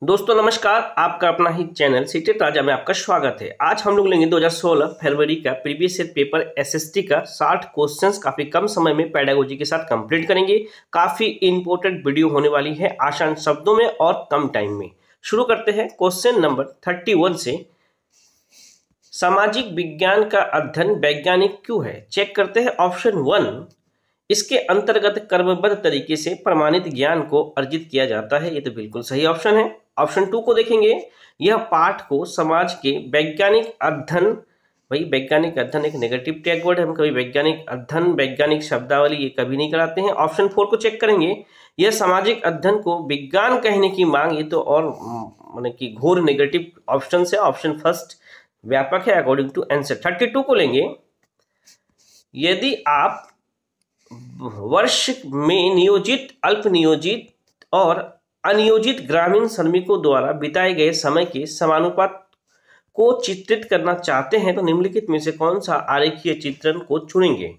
दोस्तों नमस्कार, आपका अपना ही चैनल सीटेट राजा में आपका स्वागत है। आज हम लोग लेंगे 2016 फरवरी का प्रीवियस ईयर पेपर एसएसटी का 60 क्वेश्चंस काफी कम समय में पेडागोजी के साथ कंप्लीट करेंगे। काफी इंपॉर्टेंट वीडियो होने वाली है, आसान शब्दों में और कम टाइम में। शुरू करते हैं क्वेश्चन नंबर 31 से। सामाजिक विज्ञान का अध्ययन वैज्ञानिक क्यों है? चेक करते हैं ऑप्शन 1। इसके अंतर्गत क्रमबद्ध तरीके से प्रमाणित ज्ञान को अर्जित किया जाता है। ये तो बिल्कुल सही ऑप्शन है। ऑप्शन 2 को देखेंगे। यह पाठ को समाज के वैज्ञानिक अध्ययन, भाई वैज्ञानिक अध्ययन एक नेगेटिव टैग वर्ड है, हम कभी वैज्ञानिक अध्ययन वैज्ञानिक शब्दावली ये कभी नहीं कराते हैं। ऑप्शन 4 को चेक करेंगे। यह सामाजिक अध्ययन को विज्ञान कहने की मांग, ये तो और माने कि घोर नेगेटिव ऑप्शन है। ऑप्शन फर्स्ट व्यापक है अकॉर्डिंग टू आंसर। 32 को लेंगे। यदि आप वर्ष में नियोजित, अल्प नियोजित और अनियोजित ग्रामीण श्रमिकों द्वारा बिताए गए समय के समानुपात को चित्रित करना चाहते हैं तो निम्नलिखित में से कौन सा आरेखीय चित्रण को चुनेंगे?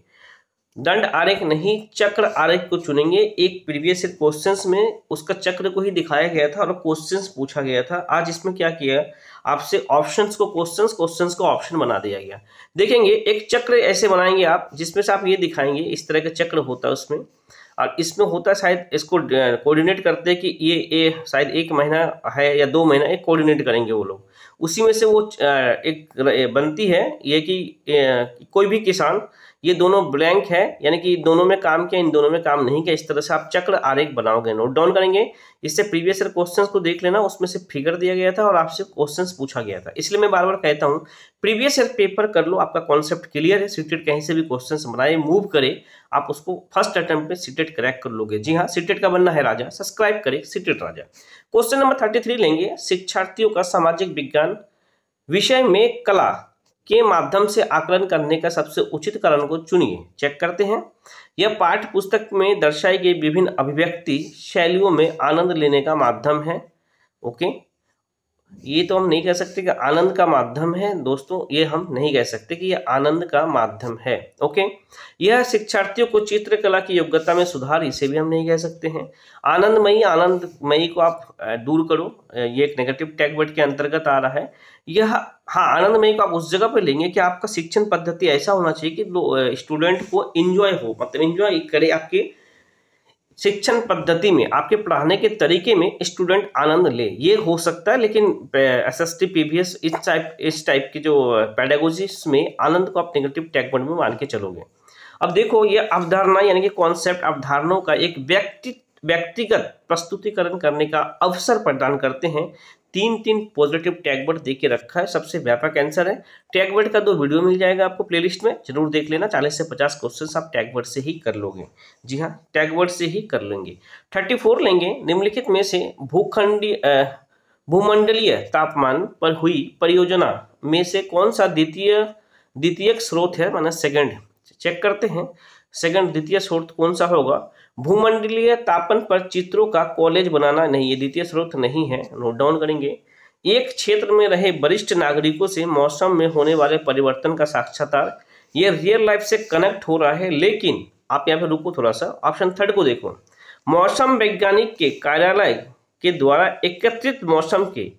दंड आरेख नहीं, चक्र आरेख को चुनेंगे। एक प्रीवियस क्वेश्चंस में उसका चक्र को ही दिखाया गया था और क्वेश्चंस पूछा गया था। आज इसमें क्या किया, आपसे ऑप्शंस को क्वेश्चंस को ऑप्शन बना दिया गया। देखेंगे एक चक्र ऐसे बनाएंगे आप, जिसमें से आप ये दिखाएंगे इस तरह का चक्र होता है उसमें, और इसमें होता है शायद इसको कोऑर्डिनेट करते हैं कि ये शायद 1 महीना है या 2 महीना, एक कोऑर्डिनेट करेंगे वो लोग। उसी में से वो एक बनती है ये कि कोई भी किसान, ये दोनों ब्लैंक है यानी कि दोनों में काम किया, इन दोनों में काम नहीं किया। इस तरह से आप चक्र आरेख बनाओगे, नोट डाउन करेंगे। इससे प्रीवियस ईयर क्वेश्चंस को देख लेना, उसमें से फिगर दिया गया था और आपसे क्वेश्चंस पूछा गया था। इसलिए मैं बार बार कहता हूँ प्रीवियस ईयर पेपर कर लो, आपका कॉन्सेप्ट क्लियर है। सीटेट कहीं से भी क्वेश्चंस बनाए, मूव करे, आप उसको फर्स्ट अटेम्प्ट में सीटेट क्रैक कर लोगे। जी हाँ, सीटेट का बनना है राजा, सब्सक्राइब करें सीटेट राजा। क्वेश्चन नंबर 33 लेंगे। शिक्षार्थियों का सामाजिक विज्ञान विषय में कला के माध्यम से आकलन करने का सबसे उचित कारण को चुनिए। चेक करते हैं। यह पाठ्य पुस्तक में दर्शाई गई विभिन्न अभिव्यक्ति शैलियों में आनंद लेने का माध्यम है। ओके, ये तो हम नहीं कह सकते कि आनंद का माध्यम है दोस्तों, ये हम नहीं कह सकते कि यह आनंद का माध्यम है। ओके, यह शिक्षार्थियों को चित्रकला की योग्यता में सुधार, इसे भी हम नहीं कह सकते हैं। आनंदमयी को आप दूर करो, ये एक नेगेटिव टैग वर्ड के अंतर्गत आ रहा है यह। हाँ, आनंदमयी को आप उस जगह पर लेंगे कि आपका शिक्षण पद्धति ऐसा होना चाहिए कि स्टूडेंट को इंजॉय हो, मतलब इंजॉय करे आपके शिक्षण पद्धति में, आपके पढ़ाने के तरीके में स्टूडेंट आनंद ले, ये हो सकता है। लेकिन एसएसटी पीवीएस इस टाइप की जो पेडागोजीज में आनंद को आप नेगेटिव टैग वर्ड में मान के चलोगे। अब देखो, ये अवधारणा यानी कि कॉन्सेप्ट अवधारणाओं का एक व्यक्तिगत प्रस्तुतिकरण करने का अवसर प्रदान करते हैं। 3 पॉजिटिव टैग वर्ड दे के रखा है, सबसे व्यापक आंसर है। टैग वर्ड का 2 वीडियो मिल जाएगा आपको प्लेलिस्ट में, जरूर देख लेना। 40 से 50 क्वेश्चन आप टैग वर्ड से ही कर लोगे। जी हाँ, टैग वर्ड से ही कर लेंगे। 34 लेंगे। निम्नलिखित में से भूमंडलीय तापमान पर हुई परियोजना में से कौन सा द्वितीयक स्रोत है, माना सेकंड। चेक करते हैं सेकंड द्वितीय स्रोत कौन सा होगा। भूमंडलीय तापन पर चित्रों का कॉलेज बनाना नहीं, ये द्वितीय स्रोत नहीं है, नोट डाउन करेंगे। एक क्षेत्र में रहे वरिष्ठ नागरिकों से मौसम में होने वाले परिवर्तन का साक्षात्कार, ये रियल लाइफ से कनेक्ट हो रहा है। लेकिन आप यहाँ पे रुको थोड़ा सा, ऑप्शन 3 को देखो। मौसम वैज्ञानिक के कार्यालय के द्वारा एकत्रित मौसम के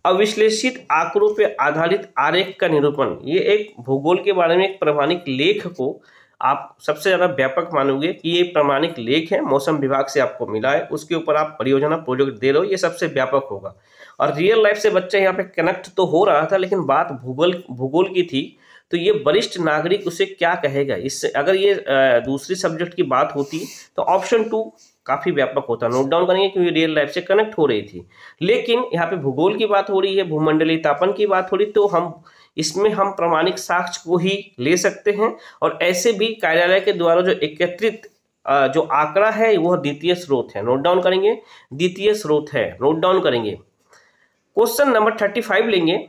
अविश्लेषित आंकड़ों पर आधारित आरेख का निरूपण, ये एक भूगोल के बारे में एक प्रामाणिक लेख को आप सबसे ज़्यादा व्यापक मानोगे कि ये प्रामाणिक लेख है, मौसम विभाग से आपको मिला है, उसके ऊपर आप परियोजना प्रोजेक्ट दे रहे हो, ये सबसे व्यापक होगा। और रियल लाइफ से बच्चा यहाँ पे कनेक्ट तो हो रहा था, लेकिन बात भूगोल की थी, तो ये वरिष्ठ नागरिक उसे क्या कहेगा। इससे अगर ये दूसरी सब्जेक्ट की बात होती तो ऑप्शन 2 काफ़ी व्यापक होता। नोट डाउन करेंगे क्योंकि रियल लाइफ से कनेक्ट हो रही थी, लेकिन यहाँ पे भूगोल की बात हो रही है, भूमंडलीय तापन की बात हो रही, तो इसमें हम प्रामाणिक साक्ष्य को ही ले सकते हैं। और ऐसे भी कार्यालय के द्वारा जो एकत्रित जो आंकड़ा है वह द्वितीय स्रोत है, नोट डाउन करेंगे, द्वितीय स्रोत है, नोट डाउन करेंगे। क्वेश्चन नंबर 35 लेंगे।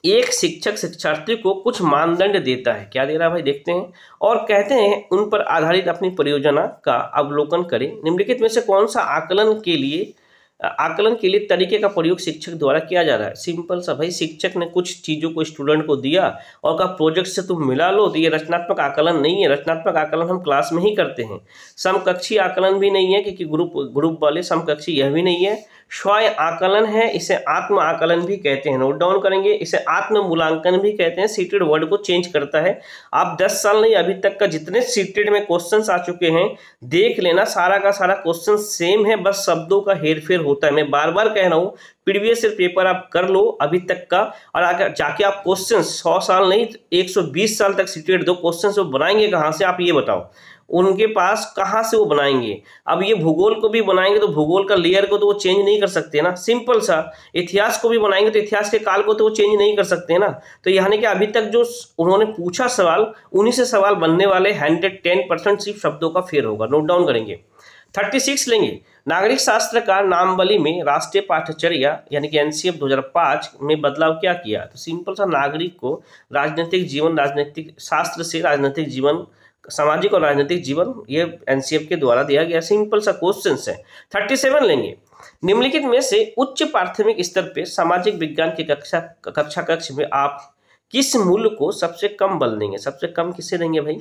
एक शिक्षक शिक्षार्थी को कुछ मानदंड देता है, क्या दे रहा है भाई देखते हैं, और कहते हैं उन पर आधारित अपनी परियोजना का अवलोकन करें। निम्नलिखित में से कौन सा आकलन के लिए तरीके का प्रयोग शिक्षक द्वारा किया जा रहा है। सिंपल सा भाई, शिक्षक ने कुछ चीज़ों को स्टूडेंट को दिया और कहा प्रोजेक्ट से तुम मिला लो, तो ये रचनात्मक आकलन नहीं है। रचनात्मक आकलन हम क्लास में ही करते हैं। समकक्षी आकलन भी नहीं है, क्योंकि ग्रुप वाले समकक्षी यह भी नहीं है। स्व आकलन है, इसे आत्म आकलन भी कहते हैं, नोट डाउन करेंगे। इसे आत्म मूल्यांकन भी कहते हैं। सीटेड वर्ड को चेंज करता है। आप 10 साल नहीं, अभी तक का जितने सीटेड में क्वेश्चंस आ चुके हैं देख लेना, सारा का सारा क्वेश्चन सेम है, बस शब्दों का हेरफेर होता है। मैं बार बार कह रहा हूँ, प्रीवियस ईयर पेपर आप कर लो अभी तक का, और आगे जाके आप क्वेश्चन 100 साल नहीं 120 साल तक सीटेड दो क्वेश्चन वो बनाएंगे कहाँ से, आप ये बताओ उनके पास कहाँ से वो बनाएंगे। अब ये भूगोल को भी बनाएंगे तो भूगोल का लेयर को तो वो चेंज नहीं कर सकते ना, सिंपल सा। इतिहास को भी बनाएंगे तो इतिहास के काल को तो वो चेंज नहीं कर सकते ना। तो यानी कि अभी तक जो उन्होंने पूछा सवाल, उन्हीं से सवाल बनने वाले। 110% सिर्फ शब्दों का फेर होगा, नोट डाउन करेंगे। 36 लेंगे। नागरिक शास्त्र का नामावली में राष्ट्रीय पाठ्यचर्या यानी कि एनसीएफ 2005 में बदलाव क्या किया? तो सिंपल सा, नागरिक को राजनीतिक जीवन, राजनीतिक शास्त्र से राजनीतिक जीवन, सामाजिक और राजनीतिक जीवन, ये एनसीएफ के द्वारा दिया गया सिंपल सा क्वेश्चन है। 37 लेंगे। निम्नलिखित में से उच्च प्राथमिक स्तर पे सामाजिक विज्ञान की कक्षा कक्ष में आप किस मूल्य को सबसे कम बल देंगे? सबसे कम किसे देंगे भाई?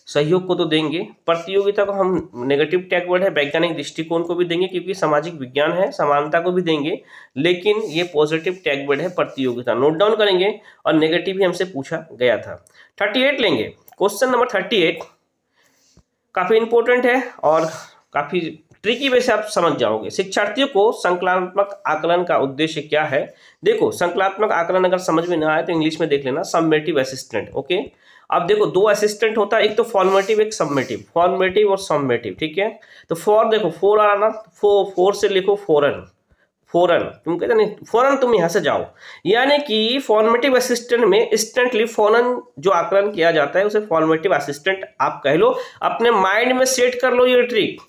सहयोग को तो देंगे। प्रतियोगिता को हम नेगेटिव टैग वर्ड है, वैज्ञानिक दृष्टिकोण को भी देंगे क्योंकि सामाजिक विज्ञान है, समानता को भी देंगे, लेकिन ये पॉजिटिव टैग वर्ड है प्रतियोगिता, नोट डाउन करेंगे। और नेगेटिव भी हमसे पूछा गया था। 38 लेंगे। क्वेश्चन नंबर 38 काफी इंपॉर्टेंट है और काफी ट्रिकी वे से आप समझ जाओगे। शिक्षार्थियों को संकलनात्मक आकलन का उद्देश्य क्या है? देखो, संकलनात्मक आकलन अगर समझ में ना आए तो इंग्लिश में देख लेना, समेटिव असिस्टेंट। ओके, अब देखो 2 असिस्टेंट होता है, एक तो फॉर्मेटिव एक समेटिव, फॉर्मेटिव और समेटिव, ठीक है। तो फॉर देखो, फोर आ रहा ना, फोर से लिखो फॉरन, फॉरन तुम कहते नहीं, फॉरन तुम यहां से जाओ। यानी कि फॉर्मेटिव असिस्टेंट में इंस्टेंटली फॉरन जो आकलन किया जाता है उसे फॉर्मेटिव असिस्टेंट आप कह लो। अपने माइंड में सेट कर लो ये ट्रिक।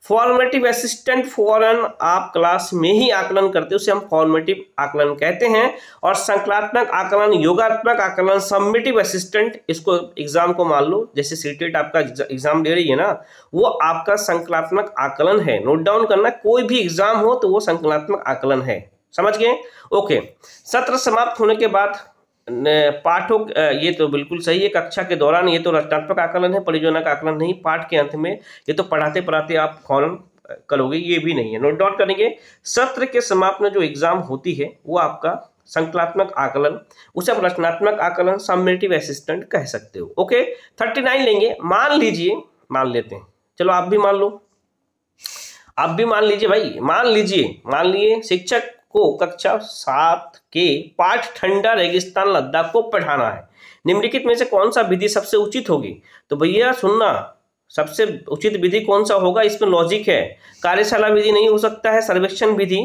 फॉर्मेटिव असिस्टेंट फॉरन आप क्लास में ही आकलन करते हो, उसे हम फॉर्मेटिव आकलन कहते हैं। और संकलनात्मक आकलन, योगात्मक आकलन, समेटिव असिस्टेंट, इसको एग्जाम को मान लो, जैसे सीटेट आपका एग्जाम दे रही है ना, वो आपका संकलनात्मक आकलन है। नोट डाउन करना, कोई भी एग्जाम हो तो वो संकलनात्मक आकलन है, समझ गए? ओके, सत्र समाप्त होने के बाद पाठों, ये तो बिल्कुल सही है, कक्षा के दौरान ये तो रचनात्मक आकलन है, परियोजना का आकलन नहीं। पाठ के अंत में ये तो पढ़ाते पढ़ाते आप फौरन करोगे, ये भी नहीं है, नोट डाउन करेंगे। सत्र के समाप्त में जो एग्जाम होती है वो आपका संकलनात्मक आकलन, उसे आप रचनात्मक आकलन, समेटिव असिस्टेंट कह सकते हो। ओके, 39 लेंगे। मान लीजिए, मान लेते हैं, चलो आप भी मान लो, आप भी मान लीजिए भाई, मान लीजिए शिक्षक को कक्षा 7 के पाठ ठंडा रेगिस्तान लद्दाख को पढ़ाना है। निम्नलिखित में से कौन सा विधि सबसे उचित होगी? तो भैया सुनना, सबसे उचित विधि कौन सा होगा, इसमें लॉजिक है। कार्यशाला विधि नहीं हो सकता है, सर्वेक्षण विधि,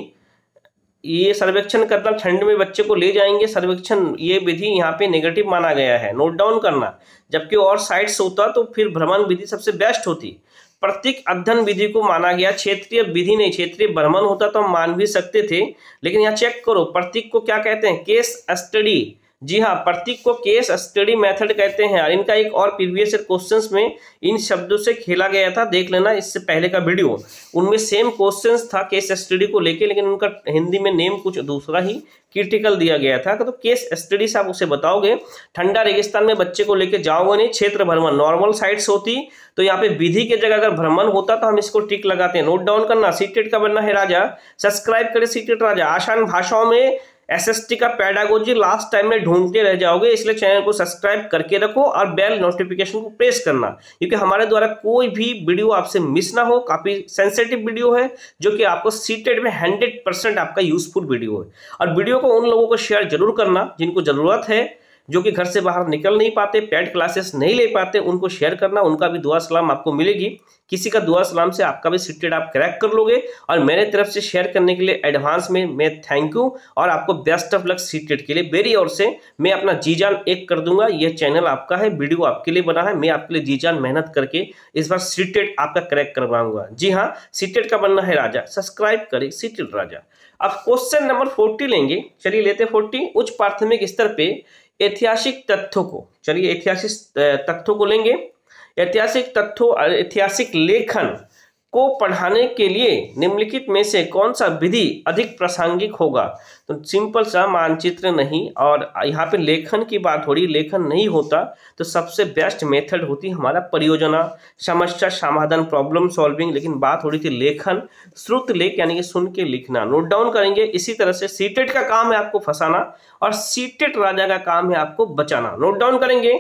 ये सर्वेक्षण करना, ठंड में बच्चे को ले जाएंगे सर्वेक्षण, ये विधि यहाँ पे नेगेटिव माना गया है, नोट डाउन करना। जबकि और साइट्स होता तो फिर भ्रमण विधि सबसे बेस्ट होती। प्रतीक अध्ययन विधि को माना गया, क्षेत्रीय विधि नहीं, क्षेत्रीय भ्रमण होता तो हम मान भी सकते थे, लेकिन यहाँ चेक करो प्रतीक को क्या कहते हैं, केस स्टडी। जी हाँ, प्रतीक को केस स्टडी मेथड कहते हैं। और इनका एक और प्रीवियस क्वेश्चंस में इन शब्दों से खेला गया था, देख लेना इससे पहले का वीडियो, उनमें सेम क्वेश्चंस था केस स्टडी को लेके, लेकिन उनका हिंदी में नेम कुछ दूसरा ही क्रिटिकल दिया गया था। तो केस स्टडी से आप उसे बताओगे। ठंडा रेगिस्तान में बच्चे को लेके जाओगे नहीं, क्षेत्र भ्रमण, नॉर्मल साइट्स होती तो यहाँ पे विधि के जगह अगर भ्रमण होता तो हम इसको टिक लगाते हैं, नोट डाउन करना। सीटेट का बनना है राजा, सब्सक्राइब करें सीटेट राजा। आसान भाषाओं में एसएसटी का पेडागोजी लास्ट टाइम में ढूंढते रह जाओगे, इसलिए चैनल को सब्सक्राइब करके रखो और बेल नोटिफिकेशन को प्रेस करना, क्योंकि हमारे द्वारा कोई भी वीडियो आपसे मिस ना हो। काफी सेंसिटिव वीडियो है जो कि आपको सीटेट में 100% आपका यूजफुल वीडियो है। और वीडियो को उन लोगों को शेयर जरूर करना जिनको जरूरत है, जो कि घर से बाहर निकल नहीं पाते, पेड क्लासेस नहीं ले पाते, उनको शेयर करना। उनका भी दुआ सलाम आपको मिलेगी, किसी का दुआ सलाम से आपका भी सीटेट आप क्रैक कर लोगे। और मेरे तरफ से शेयर करने के लिए एडवांस में मैं थैंक यू, और आपको बेस्ट ऑफ लक सीटेट के लिए। मेरी ओर से मैं अपना जी जान एक कर दूंगा, ये चैनल आपका है, वीडियो आपके लिए बना है, मैं आपके लिए जी जान मेहनत करके इस बार सीटेट आपका क्रैक करवाऊंगा। जी हाँ, सीटेट का बनना है राजा, सब्सक्राइब करें सीटेट राजा। अब क्वेश्चन नंबर 40 लेंगे, चलिए लेते 40। उच्च प्राथमिक स्तर पे ऐतिहासिक तथ्यों को, चलिए ऐतिहासिक तथ्यों को लेंगे। ऐतिहासिक तथ्यों, ऐतिहासिक लेखन को पढ़ाने के लिए निम्नलिखित में से कौन सा विधि अधिक प्रासंगिक होगा? तो सिंपल सा मानचित्र नहीं, और यहाँ पे लेखन की बात हो रही, लेखन नहीं होता तो सबसे बेस्ट मेथड होती हमारा परियोजना, समस्या समाधान, प्रॉब्लम सॉल्विंग, लेकिन बात हो रही थी लेखन, श्रुत लेख यानी कि सुन के लिखना। नोट डाउन करेंगे। इसी तरह से सीटेट का काम है आपको फंसाना और सीटेट राजा का काम है आपको बचाना। नोट डाउन करेंगे।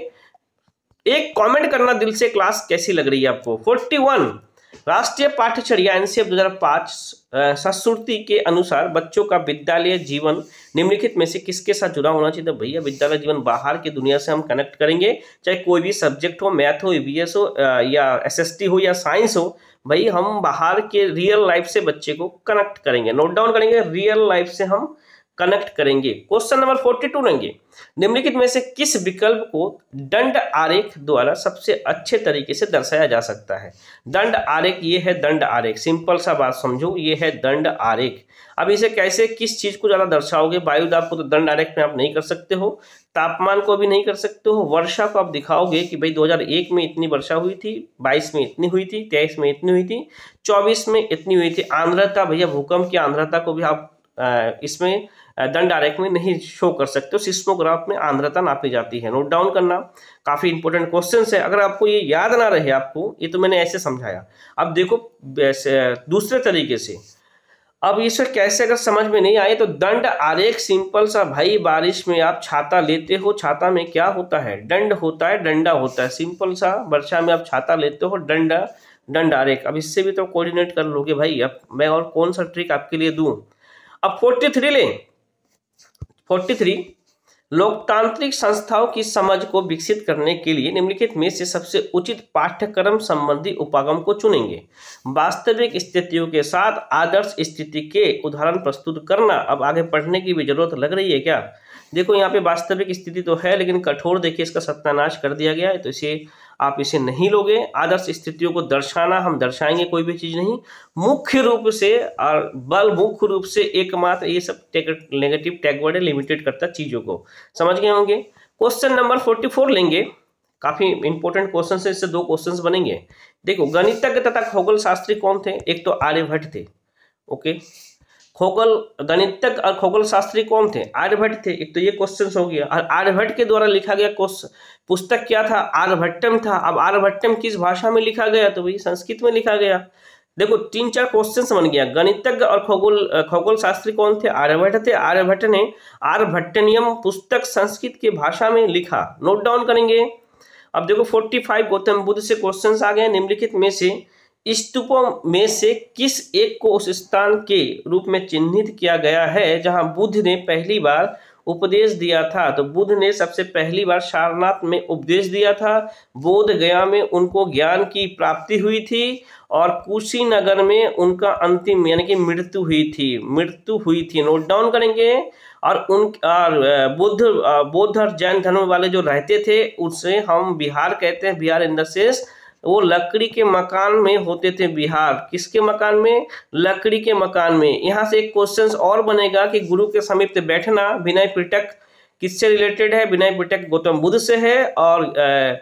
एक कमेंट करना दिल से, क्लास कैसी लग रही है आपको। 41 राष्ट्रीय पाठ्यचर्या एनसीएफ 2005 संस्कृति के अनुसार बच्चों का विद्यालय जीवन निम्नलिखित में से किसके साथ जुड़ा होना चाहिए? तो भैया विद्यालय जीवन बाहर की दुनिया से हम कनेक्ट करेंगे, चाहे कोई भी सब्जेक्ट हो, मैथ हो, ईवीएस हो या एसएसटी हो या साइंस हो, भाई हम बाहर के रियल लाइफ से बच्चे को कनेक्ट करेंगे। नोट डाउन करेंगे, रियल लाइफ से हम कनेक्ट करेंगे। क्वेश्चन नंबर 42 लेंगे। निम्नलिखित में से किस विकल्प को दंड आरेख द्वारा सबसे अच्छे तरीके से दर्शाया जा सकता है? दंड आरेख, ये है दंड आरेख। सिंपल सा बात समझो, ये है दंड आरेख। अब इसे कैसे, किस चीज को ज्यादा दर्शाओगे? वायुदाब को तो दंड आरेख में आप नहीं कर सकते हो, तापमान को भी नहीं कर सकते हो, वर्षा को आप दिखाओगे कि भाई 2001 में इतनी वर्षा हुई थी, 22 में इतनी हुई थी, 23 में इतनी हुई थी, 24 में इतनी हुई थी। आर्द्रता, भैया भूकंप की आर्द्रता को भी आप इसमें दंड आरेख में नहीं शो कर सकते हो, सिस्मोग्राफ में आर्द्रता नापी जाती है। नोट डाउन करना, काफी इंपॉर्टेंट क्वेश्चन है। अगर आपको ये याद ना रहे, आपको ये तो मैंने ऐसे समझाया, अब देखो दूसरे तरीके से। अब इसे कैसे अगर समझ में नहीं आए तो दंड आरेख सिंपल सा, भाई बारिश में आप छाता लेते हो, छाता में क्या होता है? दंड होता है, डंडा होता है। सिंपल सा, वर्षा में आप छाता लेते हो, डंडा, दंड आरेख। अब इससे भी तो कोऑर्डिनेट कर लोगे भाई। अब मैं और कौन सा ट्रिक आपके लिए दूं? अब 43 लें। 43 लोकतांत्रिक संस्थाओं की समझ को विकसित करने के लिए निम्नलिखित में से सबसे उचित पाठ्यक्रम संबंधी उपागम को चुनेंगे। वास्तविक स्थितियों के साथ आदर्श स्थिति के उदाहरण प्रस्तुत करना। अब आगे पढ़ने की भी जरूरत लग रही है क्या? देखो यहाँ पे वास्तविक स्थिति तो है, लेकिन कठोर देखिए इसका सत्यानाश कर दिया गया है, तो इसे आप इसे नहीं लोगे। आदर्श स्थितियों को दर्शाना, हम दर्शाएंगे कोई भी चीज नहीं, मुख्य रूप से और बल मुख्य रूप से एकमात्र, ये सब नेगेटिव टैग वर्ड लिमिटेड करता चीजों को, समझ गए होंगे। क्वेश्चन नंबर 44 लेंगे, काफी इंपॉर्टेंट क्वेश्चन है, इससे 2 क्वेश्चन बनेंगे। देखो, गणितज्ञ तथा खगोल शास्त्री कौन थे? एक तो आर्यभट्ट थे, ओके। खगोल गणितज्ञ और खगोल शास्त्री कौन थे? आर्यभट्ट थे। एक तो ये क्वेश्चन हो गया। और आर्यभट्ट के द्वारा लिखा गया पुस्तक क्या था? आर्यभट्टम था। अब आर्यभट्टम किस भाषा में लिखा गया? तो भाई संस्कृत में लिखा गया। देखो 3-4 क्वेश्चन बन गया। गणितज्ञ और खगोल शास्त्री कौन थे? आर्यभट्ट थे। आर्यभट्ट ने आर्यभट्टनियम पुस्तक संस्कृत की भाषा में लिखा। नोट डाउन करेंगे। अब देखो 45 गौतम बुद्ध से क्वेश्चन आ गए। निम्नलिखित में से स्तूपों में से किस एक को उस स्थान के रूप में चिन्हित किया गया है जहां बुद्ध ने पहली बार उपदेश दिया था? तो बुद्ध ने सबसे पहली बार सारनाथ में उपदेश दिया था, बोध गया में उनको ज्ञान की प्राप्ति हुई थी, और कुशीनगर में उनका अंतिम यानी कि मृत्यु हुई थी। नोट डाउन करेंगे। और बौद्ध और जैन धर्म वाले जो रहते थे उससे हम बिहार कहते हैं। बिहार इन द सेंस वो लकड़ी के मकान में होते थे। बिहार किसके मकान में? लकड़ी के मकान में। यहाँ से एक क्वेश्चन और बनेगा कि गुरु के समीप बैठना, विनय पिटक किससे रिलेटेड है? विनय पिटक गौतम बुद्ध से है। और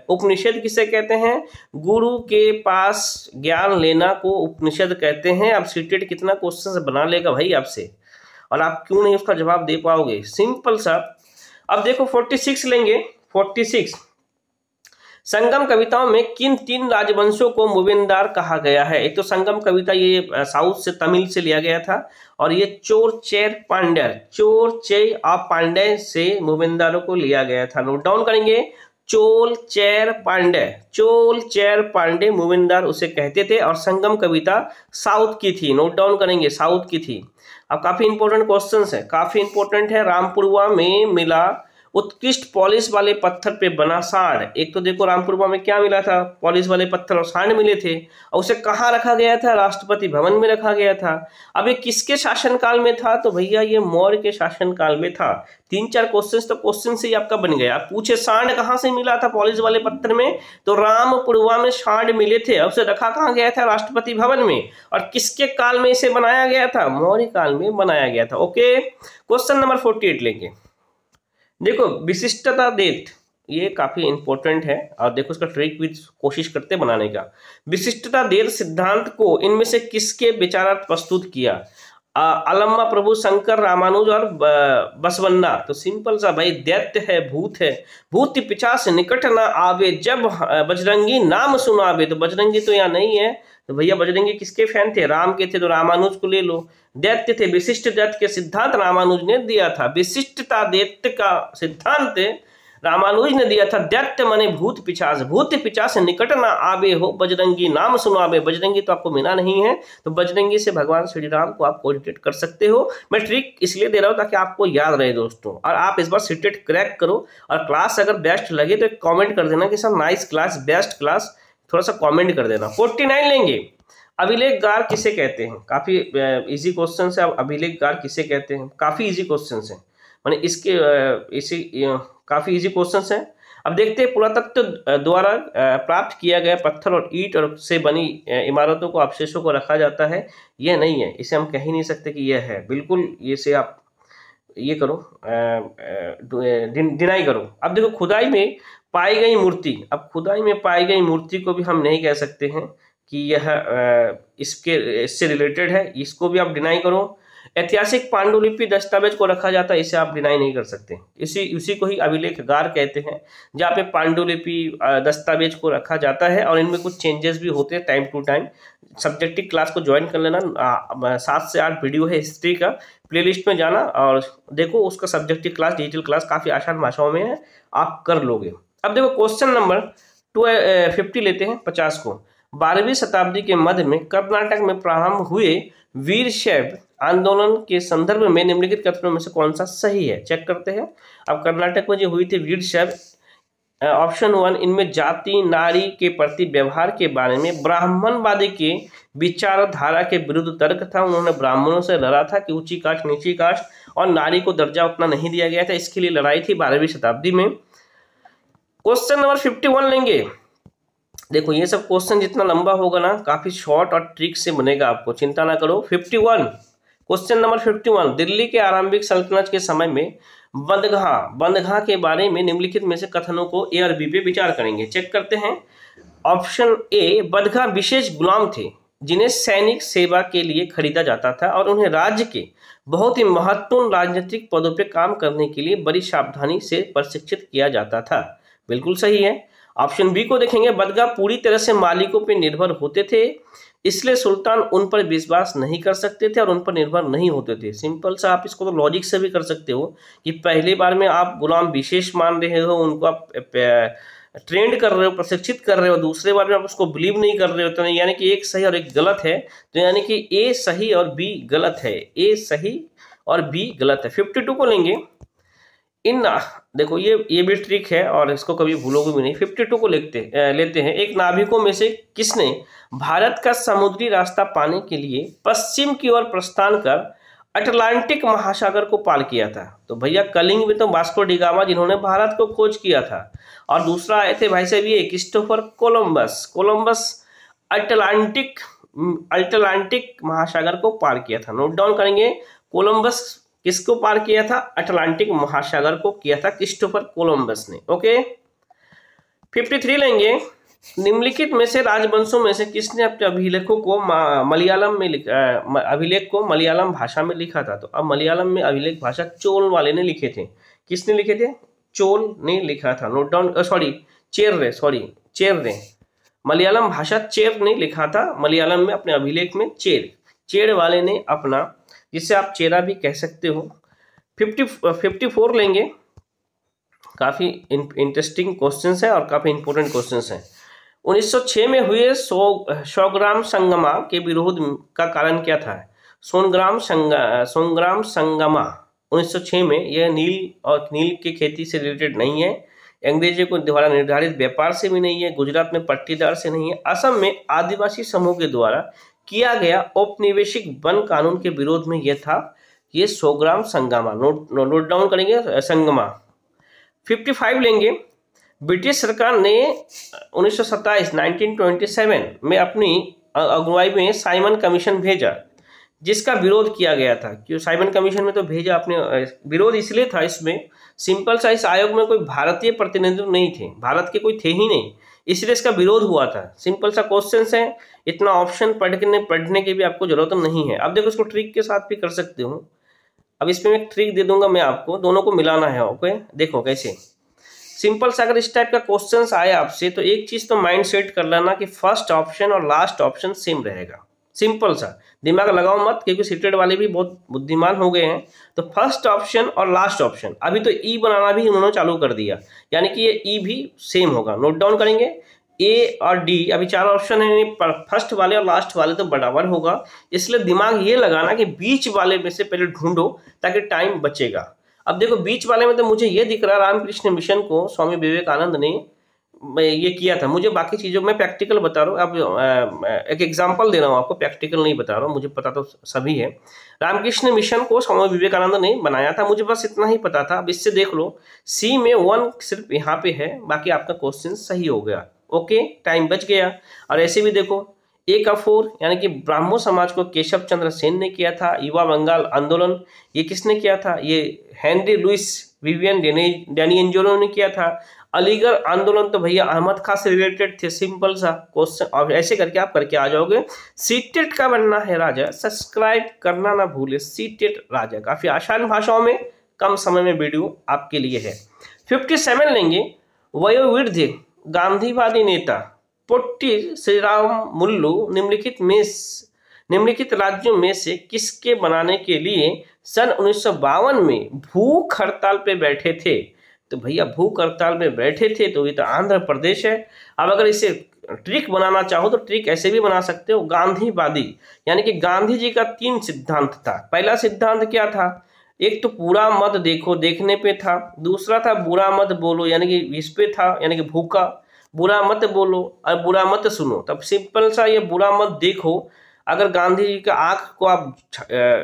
उपनिषद किसे कहते हैं? गुरु के पास ज्ञान लेना को उपनिषद कहते हैं। अब सीटेट कितना क्वेश्चन बना लेगा भाई आपसे, और आप क्यों नहीं उसका जवाब दे पाओगे? सिंपल सा। अब देखो 46 लेंगे। 46 संगम कविताओं में किन 3 राजवंशों को मूवेंदार कहा गया है? एक तो संगम कविता ये साउथ से, तमिल से लिया गया था, और ये चोर चेर पांड्य से मूवेंदारों को लिया गया था। नोट डाउन करेंगे। चोल चेर पांड्य मूवेंदार उसे कहते थे, और संगम कविता साउथ की थी। नोट डाउन करेंगे, साउथ की थी। अब काफी इंपॉर्टेंट क्वेश्चन है, काफी इंपॉर्टेंट है। रामपुरवा में मिला उत्कृष्ट पॉलिश वाले पत्थर पे बना सांड। एक तो देखो रामपुरवा में क्या मिला था? पॉलिश वाले पत्थर और सांड मिले थे, और उसे कहाँ रखा गया था? राष्ट्रपति भवन में रखा गया था। अब ये किसके शासनकाल में था? तो भैया ये मौर्य के शासनकाल में था। 3-4 क्वेश्चन तो क्वेश्चन से ही आपका बन गया। पूछे सांड कहाँ से मिला था पॉलिश वाले पत्थर में? तो रामपुरवा में सांड मिले थे। अब उसे रखा कहाँ गया था? राष्ट्रपति भवन में। और किसके काल में इसे बनाया गया था? मौर्य काल में बनाया गया था। ओके, क्वेश्चन नंबर 48 लेंगे। देखो विशिष्टता डेट ये काफी इंपॉर्टेंट है और देखो इसका ट्रिक भी कोशिश करते बनाने का। विशिष्टता देर सिद्धांत को इनमें से किसके विचारार्थ प्रस्तुत किया? अलम्मा प्रभु, शंकर, रामानुज और बसवन्ना। तो सिंपल सा भाई, दैत्य है, भूत है, भूत पिशाच निकट न आवे, जब बजरंगी नाम सुनावे। तो बजरंगी तो यहाँ नहीं है, तो भैया बजरंगी किसके फैन थे? राम के थे, तो रामानुज को ले लो। दैत्य थे, विशिष्ट दैत्य के सिद्धांत रामानुज ने दिया था। विशिष्टता दैत्य का सिद्धांत रामानुज ने दिया था। दैत्य माने भूत पिशाच, भूत पिशाच निकट ना आवे हो, बजरंगी नाम सुनावे। बजरंगी तो आपको मिला नहीं है, तो बजरंगी से भगवान श्री राम को आप कोरिलेट कर सकते हो। मैं ट्रिक इसलिए दे रहा हूं ताकि आपको याद रहे दोस्तों, और आप इस बार सीटेट क्रैक करो। और क्लास अगर बेस्ट लगे तो एक कॉमेंट कर देना कि sir nice class, best class, थोड़ा सा कॉमेंट कर देना। 49 लेंगे। अभिलेखगार किसे कहते हैं? काफी इजी क्वेश्चन है। अभिलेखगार किसे कहते हैं? काफी इजी क्वेश्चन है, माने इसके इसी काफी इजी क्वेश्चन है। अब देखते हैं, पुरातत्व द्वारा प्राप्त किया गया पत्थर और ईंट और से बनी इमारतों को, अवशेषों को रखा जाता है। यह नहीं है, इसे हम कह ही नहीं सकते कि यह है। बिल्कुल ये से आप ये करो, डिनाई करो। अब देखो, खुदाई में पाई गई मूर्ति। अब खुदाई में पाई गई मूर्ति को भी हम नहीं कह सकते हैं कि यह इससे रिलेटेड है, इसको भी आप डिनाई करो। ऐतिहासिक पांडुलिपि दस्तावेज को रखा जाता है, इसे आप डिनाई नहीं कर सकते। उसी को ही अभिलेखगार कहते हैं, जहाँ पे पांडुलिपि दस्तावेज को रखा जाता है और इनमें कुछ चेंजेस भी होते हैं time to time. Subjective class को ज्वाइन कर लेना, 7 से 8 वीडियो है हिस्ट्री का, प्लेलिस्ट में जाना और देखो उसका सब्जेक्टिव क्लास, डिजिटल क्लास काफी आसान भाषाओं में है, आप कर लोगे। अब देखो क्वेश्चन नंबर 50 लेते हैं, 50 को। 12वीं शताब्दी के मध्य में कर्नाटक में प्रारंभ हुए वीरशैव आंदोलन के संदर्भ में निम्नलिखित कथनों में से कौन सा सही है? चेक करते हैं। अब कर्नाटक में जो हुई थी वीरशैव, ऑप्शन 1, इनमें जाति नारी के प्रति व्यवहार के बारे में ब्राह्मणवादी के विचारधारा के विरुद्ध तर्क था। उन्होंने ब्राह्मणों से लड़ा था कि ऊंची कास्ट, नीची कास्ट, और नारी को दर्जा उतना नहीं दिया गया था, इसके लिए लड़ाई थी 12वीं शताब्दी में। क्वेश्चन नंबर 51 लेंगे। देखो ये सब क्वेश्चन जितना लंबा होगा ना, काफी शॉर्ट और ट्रिक से बनेगा, आपको चिंता ना करो। 51, क्वेश्चन नंबर 51, दिल्ली के आरंभिक सल्तनत के समय में बंदगाह के बारे में निम्नलिखित में से कथनों को ए और बी पे विचार करेंगे। चेक करते हैं। ऑप्शन ए, बंदगाह विशेष गुलाम थे जिन्हें सैनिक सेवा के लिए खरीदा जाता था और उन्हें राज्य के बहुत ही महत्वपूर्ण राजनीतिक पदों पर काम करने के लिए बड़ी सावधानी से प्रशिक्षित किया जाता था। बिल्कुल सही है। ऑप्शन बी को देखेंगे, बंदगाह पूरी तरह से मालिकों पर निर्भर होते थे, इसलिए सुल्तान उन पर विश्वास नहीं कर सकते थे और उन पर निर्भर नहीं होते थे। सिंपल सा, आप इसको तो लॉजिक से भी कर सकते हो कि पहली बार में आप गुलाम विशेष मान रहे हो, उनको आप ट्रेंड कर रहे हो, प्रशिक्षित कर रहे हो, दूसरे बार में आप उसको बिलीव नहीं कर रहे हो, तो यानी कि एक सही और एक गलत है। तो यानी कि ए सही और बी गलत है, ए सही और बी गलत है। 52 को लेंगे। देखो ये भी ट्रिक है और इसको कभी भूलोगे भी नहीं। 52 को लेते हैं। एक नाविकों में से किसने भारत का समुद्री रास्ता पाने के लिए पश्चिम की ओर प्रस्थान कर अटलांटिक महासागर को पार किया था? तो भैया कलिंग में तो वास्को डी गामा, जिन्होंने भारत को खोज किया था। और दूसरा आए थे भाई साहब ये क्रिस्टोफर कोलंबस अटलांटिक महासागर को पार किया था। नोट डाउन करेंगे। कोलंबस किसको पार किया था? अटलांटिक महासागर को किया था क्रिस्टोफर कोलंबस ने। ओके, 53 लेंगे। निम्नलिखित में से राजवंशों में से किसने अपने अभिलेखों को मलयालम में अभिलेख को मलयालम भाषा में लिखा था? तो अब मलयालम में अभिलेख भाषा चोल वाले ने लिखे थे। किसने लिखे थे? चोल ने लिखा था। नोट डाउन, चेर ने मलयालम भाषा चेर ने लिखा था मलयालम में अपने अभिलेख में। चेर वाले ने अपना, जिसे आप चेरा भी कह सकते हो। 54 लेंगे। काफी इंटरेस्टिंग क्वेश्चंस है और काफी इंपॉर्टेंट क्वेश्चंस हैं। 1906 में हुए सोग्राम संगमा के विरोध का कारण क्या था? सोनग्राम संगमा 1906 में, यह नील के खेती से रिलेटेड नहीं है, अंग्रेजों को द्वारा निर्धारित व्यापार से भी नहीं है, गुजरात में पट्टीदार से नहीं है, असम में आदिवासी समूह के द्वारा किया गया औपनिवेशिक वन कानून के विरोध में यह था। ये सोग्राम संगमा, नोट डाउन करेंगे, संगमा। 55 लेंगे। ब्रिटिश सरकार ने 1927 में अपनी अगुवाई में साइमन कमीशन भेजा, जिसका विरोध किया गया था। क्यों साइमन कमीशन में तो भेजा आपने, विरोध इसलिए था इसमें, सिंपल सा इस आयोग में कोई भारतीय प्रतिनिधित्व नहीं थे, भारत के कोई थे ही नहीं, इसलिए इसका विरोध हुआ था। सिंपल सा क्वेश्चन है, इतना ऑप्शन पढ़ने की भी आपको जरूरत नहीं है। अब देखो इसको ट्रिक के साथ भी कर सकते हो। अब इसमें एक ट्रिक दे दूंगा मैं आपको, दोनों को मिलाना है। ओके, देखो कैसे। सिंपल सा अगर इस टाइप का क्वेश्चन आए आपसे तो एक चीज तो माइंड सेट कर लेना कि फर्स्ट ऑप्शन और लास्ट ऑप्शन सेम रहेगा। सिंपल सा, दिमाग लगाओ मत, क्योंकि सीटेड वाले भी बहुत बुद्धिमान हो गए हैं। तो फर्स्ट ऑप्शन और लास्ट ऑप्शन, अभी तो ई बनाना भी उन्होंने चालू कर दिया, यानी कि ये ई भी सेम होगा। नोट डाउन करेंगे, ए और डी, अभी 4 ऑप्शन है, फर्स्ट वाले और लास्ट वाले तो बराबर होगा, इसलिए दिमाग ये लगाना कि बीच वाले में से पहले ढूंढो ताकि टाइम बचेगा। अब देखो बीच वाले में तो मुझे ये दिख रहा, रामकृष्ण मिशन को स्वामी विवेकानंद ने ये किया था। मुझे बाकी चीजों में प्रैक्टिकल बता रहा हूँ, अब एक एग्जांपल दे रहा हूँ आपको, प्रैक्टिकल नहीं बता रहा हूँ, मुझे पता तो सभी है। रामकृष्ण मिशन को स्वामी विवेकानंद ने बनाया था, मुझे बस इतना ही पता था। अब इससे देख लो, सी में 1 सिर्फ यहाँ पे है, बाकी आपका क्वेश्चन सही हो गया। ओके, टाइम बच गया। और ऐसे भी देखो, ए का 4 यानी कि ब्राह्मण समाज को केशव चंद्र सेन ने किया था। युवा बंगाल आंदोलन ये किसने किया था? ये हेनरी लुइस विवियन डैनियंजलो ने किया था। अलीगढ़ आंदोलन तो भैया अहमद खां से रिलेटेड थे। सिंपल सा क्वेश्चन, और ऐसे करके आप करके आ जाओगे। सीटेट का बनना है राजा, सब्सक्राइब करना ना भूले। सीटेट राजा, काफी आसान भाषाओं में कम समय में वीडियो आपके लिए है। 57 लेंगे, वयोवृद्ध गांधीवादी नेता पोट्टी श्रीराम मुल्लू निम्नलिखित राज्यों में से किसके बनाने के लिए सन 1952 में भूख हड़ताल पे बैठे थे? तो भैया भूख हड़ताल में बैठे थे तो ये तो आंध्र प्रदेश है। अब अगर इसे ट्रिक बनाना चाहो तो ट्रिक ऐसे भी बना सकते हो, गांधीवादी, यानी कि गांधी जी का 3 सिद्धांत था। पहला सिद्धांत क्या था? एक तो पूरा मत देखो, देखने पे था। दूसरा था बुरा मत बोलो, यानी कि इस पे था, यानी कि भूखा। बुरा मत बोलो और बुरा मत सुनो। तब सिंपल सा ये बुरा मत देखो, अगर गांधी जी का आंख को आप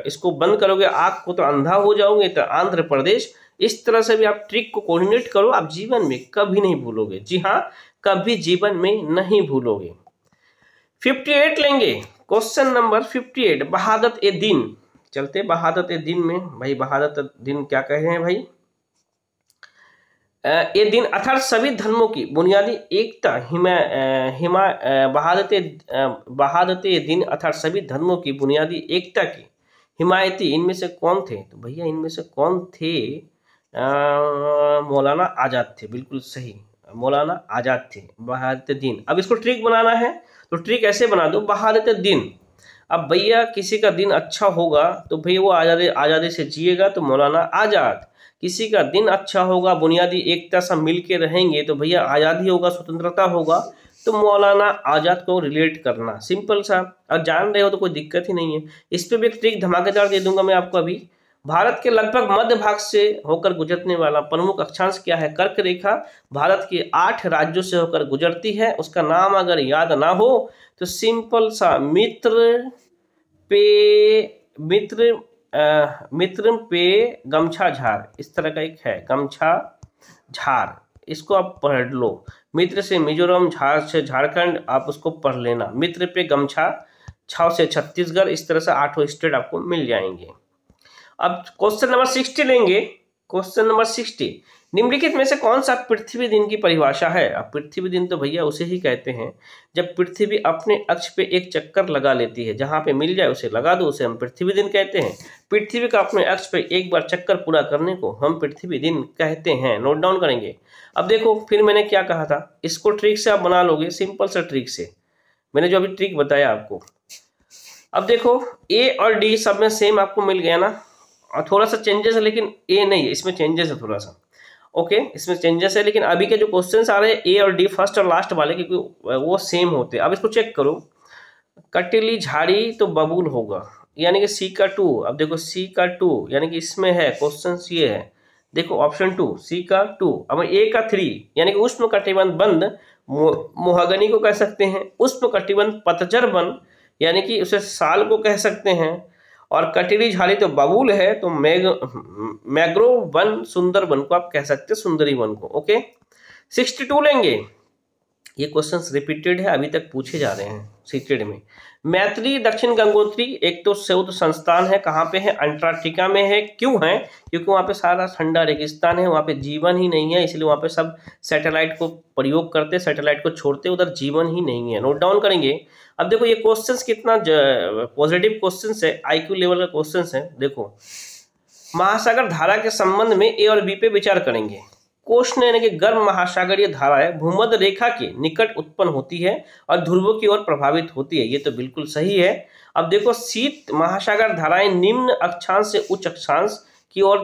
इसको बंद करोगे, आंख को तो अंधा हो जाओगे। तो आंध्र प्रदेश, इस तरह से भी आप ट्रिक को कोऑर्डिनेट करो, आप जीवन में कभी नहीं भूलोगे। जी हाँ, कभी जीवन में नहीं भूलोगे। 58 लेंगे, क्वेश्चन नंबर 58, बहादत ए दिन। चलते बहादत ए दिन में, भाई बहादत दिन क्या कहे हैं भाई? ये दिन अर्थात सभी धर्मों की बुनियादी एकता, बहादत ये दिन अर्थात सभी धर्मों की बुनियादी एकता की हिमायती इनमें से कौन थे? तो भैया इनमें से कौन थे? मौलाना आजाद थे, बिल्कुल सही, मौलाना आजाद थे। बहादत दिन, अब इसको ट्रिक बनाना है तो ट्रिक ऐसे बना दो, बहादत दिन। अब भैया किसी का दिन अच्छा होगा तो भैया वो आज़ादी से जिएगा तो मौलाना आजाद। किसी का दिन अच्छा होगा, बुनियादी एकता सब मिलके रहेंगे तो भैया आज़ादी होगा, स्वतंत्रता होगा, तो मौलाना आजाद को रिलेट करना। सिंपल सा, अब जान रहे हो तो कोई दिक्कत ही नहीं है। इस पर भी एक ट्रिक धमाकेदार दे दूंगा मैं आपको अभी। भारत के लगभग मध्य भाग से होकर गुजरने वाला प्रमुख अक्षांश क्या है? कर्क रेखा भारत के 8 राज्यों से होकर गुजरती है। उसका नाम अगर याद ना हो तो सिंपल सा मित्र पे गमछा झार, इस तरह का एक है, गमछा झार, इसको आप पढ़ लो। मित्र से मिजोरम, झार से झारखंड, आप उसको पढ़ लेना। मित्र पे गमछा, छाव से छत्तीसगढ़, इस तरह से 8 स्टेट आपको मिल जाएंगे। अब क्वेश्चन नंबर 60 लेंगे। क्वेश्चन नंबर 60, निम्नलिखित में से कौन सा पृथ्वी दिन की परिभाषा है? अब पृथ्वी दिन तो भैया उसे ही कहते हैं जब पृथ्वी अपने अक्ष पे एक चक्कर लगा लेती है, जहां पे मिल जाए उसे लगा दो, उसे हम पृथ्वी दिन कहते हैं। पृथ्वी का अपने अक्ष पे एक बार चक्कर पूरा करने को हम पृथ्वी दिन कहते हैं। नोट डाउन करेंगे। अब देखो फिर मैंने क्या कहा था, इसको ट्रिक से आप बना लोगे, सिंपल सा ट्रिक से, मैंने जो अभी ट्रिक बताया आपको। अब देखो ए और डी सब में सेम आपको मिल गया ना, और थोड़ा सा चेंजेस है, लेकिन ए नहीं है, इसमें चेंजेस है थोड़ा सा। ओके, इसमें चेंजेस है, लेकिन अभी के जो क्वेश्चंस आ रहे हैं ए और डी फर्स्ट और लास्ट वाले, क्योंकि वो सेम होते हैं। अब इसको चेक करो, कटिली झाड़ी तो बबूल होगा, यानी कि सी का 2। अब देखो सी का 2 यानी कि इसमें है, क्वेश्चन ये है, देखो ऑप्शन 2 सी का 2। अब ए का 3 यानी कि उष्ण कटिबंध मोहगनी को कह सकते हैं। उष्ण कटिबंध पतझड़ वन यानी कि उसे साल को कह सकते हैं। और कटिली झाड़ी तो बबूल है, तो मैग्रो वन, सुंदर वन को आप कह सकते हैं, सुंदरी वन को। ओके, 62 लेंगे। ये क्वेश्चंस रिपीटेड है, अभी तक पूछे जा रहे हैं। सीटेड में। मैत्री दक्षिण गंगोत्री एक तो शोध संस्थान है, कहाँ पे है? अंटार्कटिका में है। क्यों है? क्योंकि वहाँ पे सारा ठंडा रेगिस्तान है, वहाँ पे जीवन ही नहीं है, इसलिए वहाँ पे सब सैटेलाइट को प्रयोग करते, सैटेलाइट को छोड़ते, उधर जीवन ही नहीं है। नोट डाउन करेंगे। अब देखो ये क्वेश्चंस कितना पॉजिटिव क्वेश्चंस है, आईक्यू लेवल का क्वेश्चंस है। देखो महासागर धारा के संबंध में ए और बी पे विचार करेंगे। कोष्ण यानी कि गर्म महासागरीय धाराएं भूमध्य रेखा के निकट उत्पन्न होती है और ध्रुवों की ओर प्रभावित होती है, ये तो बिल्कुल सही है। अब देखो शीत महासागर धाराएं निम्न अक्षांश से उच्च अक्षांश की ओर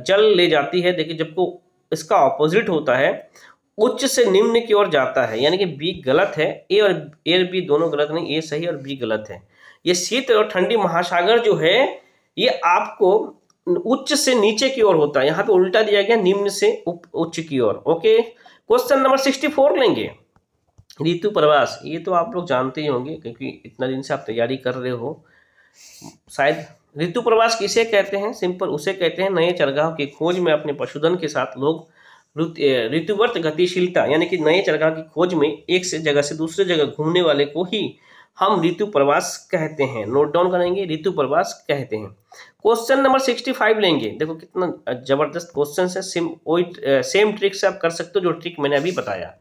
जल ले जाती है। देखिए जबकि इसका ऑपोजिट होता है, उच्च से निम्न की ओर जाता है, यानी कि बी गलत है। ए और बी दोनों गलत नहीं, ए सही और बी गलत है। ये शीत और ठंडी महासागर जो है ये आपको उच्च से नीचे की ओर होता है, यहाँ पे उल्टा दिया गया निम्न से उच्च की ओर। ओके, क्वेश्चन नंबर 64 लेंगे। ऋतु प्रवास, ये तो आप लोग जानते ही होंगे क्योंकि इतना दिन से आप तैयारी कर रहे हो शायद। ऋतु प्रवास किसे कहते हैं? सिंपल, उसे कहते हैं नए चरगाह की खोज में अपने पशुधन के साथ लोग ऋतुवर्त गतिशीलता यानी कि नए चरगाह की खोज में एक से जगह से दूसरे जगह घूमने वाले को ही हम ऋतु प्रवास कहते हैं। नोट डाउन करेंगे, ऋतु प्रवास कहते हैं। क्वेश्चन नंबर 65 लेंगे। देखो कितना जबरदस्त क्वेश्चन है, सेम ट्रिक से आप कर सकते हो जो ट्रिक मैंने अभी बताया।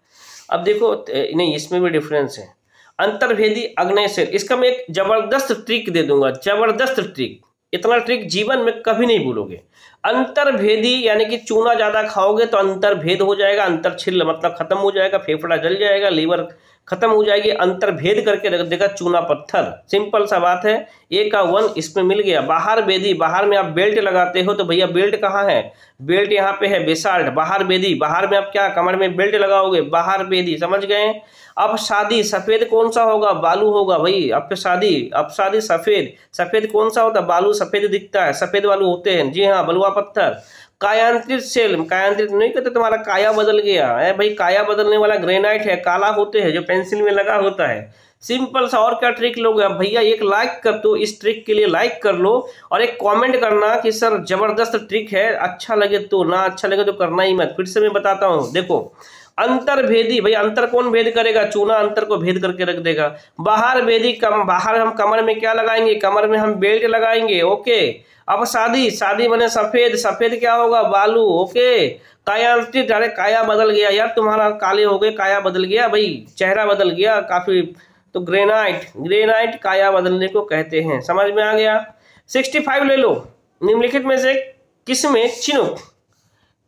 अब देखो नहीं, इसमें भी डिफरेंस है। अंतर्भेदी अग्नेय सेल, इसका मैं एक जबरदस्त ट्रिक दे दूंगा, जबरदस्त ट्रिक, इतना ट्रिक जीवन में कभी नहीं भूलोगे। अंतर्भेदी यानी कि चूना ज्यादा खाओगे तो अंतर्भेद हो जाएगा, अंतर छिल्ल मतलब खत्म हो जाएगा, फेफड़ा जल जाएगा, लीवर खत्म हो जाएगी, अंतर्भेद करके रख देगा चूना पत्थर। सिंपल सा बात है, ए का 1 इसमें मिल गया। बाहर बेदी, बाहर में आप बेल्ट लगाते हो तो भैया बेल्ट कहाँ है? बेल्ट यहाँ पे है, बेसाल्ट। बाहर बेदी, बाहर में आप क्या कमर में बेल्ट लगाओगे? बाहर बेदी, समझ गए? अब शादी, सफेद कौन सा होगा? बालू होगा भाई। अब शादी सफेद, सफेद कौन सा होता है? बालू सफेद दिखता है, सफेद बालू होते हैं, जी हाँ, बलुआ पत्थर। कायांतरित सेल, कायांतरित नहीं कहते तुम्हारा काया बदल गया है भाई, काया बदलने वाला ग्रेनाइट है, काला होते हैं जो पेंसिल में लगा होता है। सिंपल सा, और क्या ट्रिक लोगे? अब भैया एक लाइक कर दो, इस ट्रिक के लिए लाइक कर लो और एक कमेंट करना कि सर जबरदस्त ट्रिक है, अच्छा लगे तो, ना अच्छा लगे तो करना ही मत। फिर से मैं बताता हूँ, देखो अंतर्भेदी, भाई अंतर कौन भेद करेगा? चूना अंतर को भेद करके रख देगा। बाहर भेदी, बाहर हम कमर में क्या लगाएंगे? कमर में हम बेल्ट लगाएंगे। ओके, अब शादी बने सफेद, सफेद क्या होगा? बालू। ओके, कायांतरित, अरे काया बदल गया यार तुम्हारा, काले हो गए, काया बदल गया भाई, चेहरा बदल गया काफी, तो ग्रेनाइट काया बदलने को कहते हैं। समझ में आ गया? 65 ले लो। निम्नलिखित में से किसमें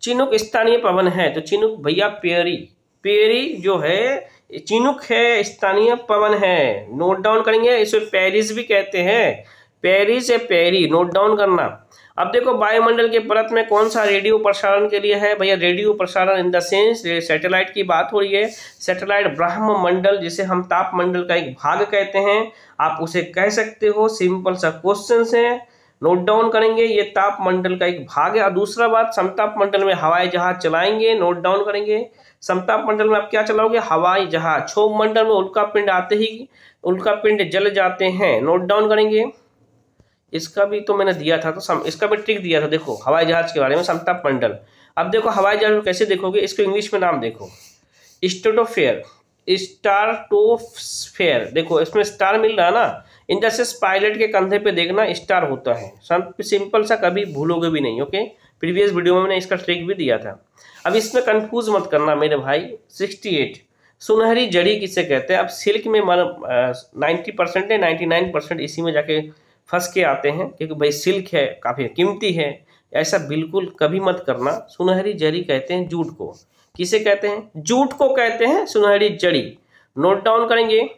चिनुक स्थानीय पवन है? तो चिनुक भैया पेरी जो है चिनुक है, स्थानीय पवन है। नोट डाउन करेंगे, इसे पेरिस भी कहते हैं, पेरिस या पेरी, नोट डाउन करना। अब देखो वायुमंडल के परत में कौन सा रेडियो प्रसारण के लिए है? भैया रेडियो प्रसारण इन द सेंस सैटेलाइट की बात हो रही है। सैटेलाइट ब्रह्ममंडल, जिसे हम तापमंडल का एक भाग कहते हैं, आप उसे कह सकते हो। सिंपल सा क्वेश्चन है, नोट डाउन करेंगे, ये तापमंडल का एक भाग है। और दूसरा बात, समताप मंडल में हवाई जहाज चलाएंगे, नोट डाउन करेंगे। समताप मंडल में आप क्या चलाओगे? हवाई जहाज। क्षोभ मंडल में उल्का पिंड आते ही उल्का पिंड जल जाते हैं, नोट डाउन करेंगे। इसका भी तो मैंने दिया था, तो इसका भी ट्रिक दिया था, देखो हवाई जहाज के बारे में, समताप मंडल। अब देखो हवाई जहाज को कैसे देखोगे, इसको इंग्लिश में नाम देखो, स्टार्टोस्फेयर। देखो इसमें स्टार मिल रहा है ना, इंडस्ट्रियस पायलट के कंधे पे देखना स्टार होता है। सिंपल सा, कभी भूलोगे भी नहीं। ओके, प्रीवियस वीडियो में मैंने इसका ट्रिक भी दिया था। अब इसमें कंफ्यूज मत करना मेरे भाई। 68 सुनहरी जड़ी किसे कहते हैं? अब सिल्क में 90% है, 99% इसी में जाके फंस के आते हैं, क्योंकि भाई सिल्क है, काफी कीमती है। ऐसा बिल्कुल कभी मत करना। सुनहरी जड़ी कहते हैं जूट को। किसे कहते हैं? जूट को कहते हैं सुनहरी जड़ी। नोट डाउन करेंगे।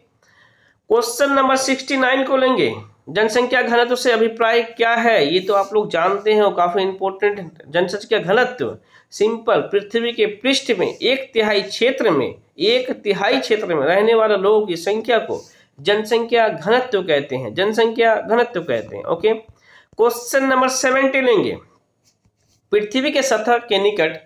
क्वेश्चन नंबर 69 को लेंगे। जनसंख्या घनत्व से अभिप्राय क्या है? ये तो आप लोग जानते हैं, काफी इंपॉर्टेंट। जनसंख्या घनत्व सिंपल, पृथ्वी के पृष्ठ में 1/3 क्षेत्र में रहने वाले लोगों की संख्या को जनसंख्या घनत्व कहते हैं, जनसंख्या घनत्व कहते हैं। ओके, क्वेश्चन नंबर 70 लेंगे। पृथ्वी के सतह के निकट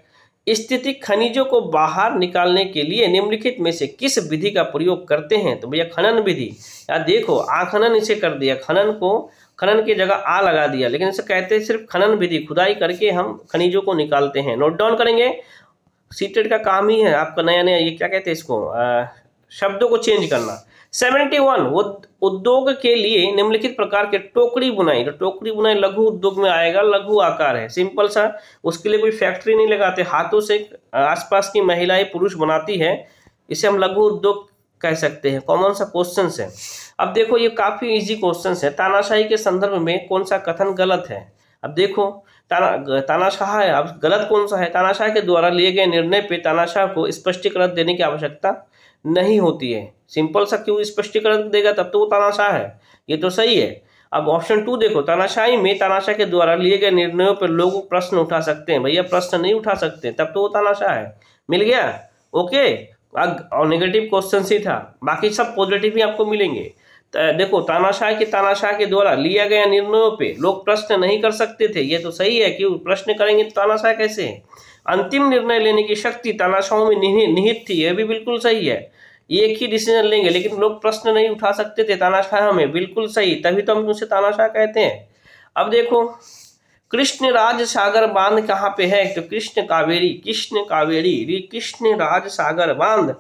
स्थिति खनिजों को बाहर निकालने के लिए निम्नलिखित में से किस विधि का प्रयोग करते हैं? तो भैया खनन विधि। यार देखो, आखनन इसे कर दिया, खनन की जगह आ लगा दिया, लेकिन इसे कहते हैं सिर्फ खनन विधि, खुदाई करके हम खनिजों को निकालते हैं। नोट डाउन करेंगे। सीटेड का काम ही है आपका नया ये क्या कहते हैं इसको, शब्दों को चेंज करना। 71 उद्योग के लिए निम्नलिखित प्रकार के टोकरी बुनाई, तो टोकरी बुनाई लघु उद्योग में आएगा, लघु आकार है, सिंपल सा, उसके लिए कोई फैक्ट्री नहीं लगाते, हाथों से आसपास की महिलाएं पुरुष बनाती है, इसे हम लघु उद्योग कह सकते हैं। कॉमन सा क्वेश्चन है। अब देखो ये काफी इजी क्वेश्चन है। तानाशाही के संदर्भ में कौन सा कथन गलत है? अब देखो तानाशाह है, अब गलत कौन सा है? तानाशाह के द्वारा लिए गए निर्णय पे तानाशाह को स्पष्टीकरण देने की आवश्यकता नहीं होती है। सिंपल सा, क्यों स्पष्टीकरण देगा? तब तो वो तानाशाह है, ये तो सही है। अब ऑप्शन 2 देखो, तानाशाही में तानाशाह के द्वारा लिए गए निर्णयों पर लोग प्रश्न उठा सकते हैं। भैया प्रश्न नहीं उठा सकते, तब तो वो तानाशाह है। मिल गया? ओके। और नेगेटिव क्वेश्चन ही था, बाकी सब पॉजिटिव ही आपको मिलेंगे। देखो तानाशाह के द्वारा लिया गया निर्णयों पे लोग प्रश्न नहीं कर सकते थे, ये तो सही है। क्यों प्रश्न करेंगे तो तानाशाह कैसे है? अंतिम निर्णय लेने की शक्ति तानाशाहों में निहित थी, यह भी बिल्कुल सही है। एक ही डिसीजन लेंगे लेकिन लोग प्रश्न नहीं उठा सकते थे तानाशाह में, बिल्कुल सही, तभी तो हम उसे तानाशाह कहते हैं। अब देखो कृष्ण राज सागर बांध कहाँ पे है? तो कृष्ण कावेरी कृष्ण राज सागर बांध,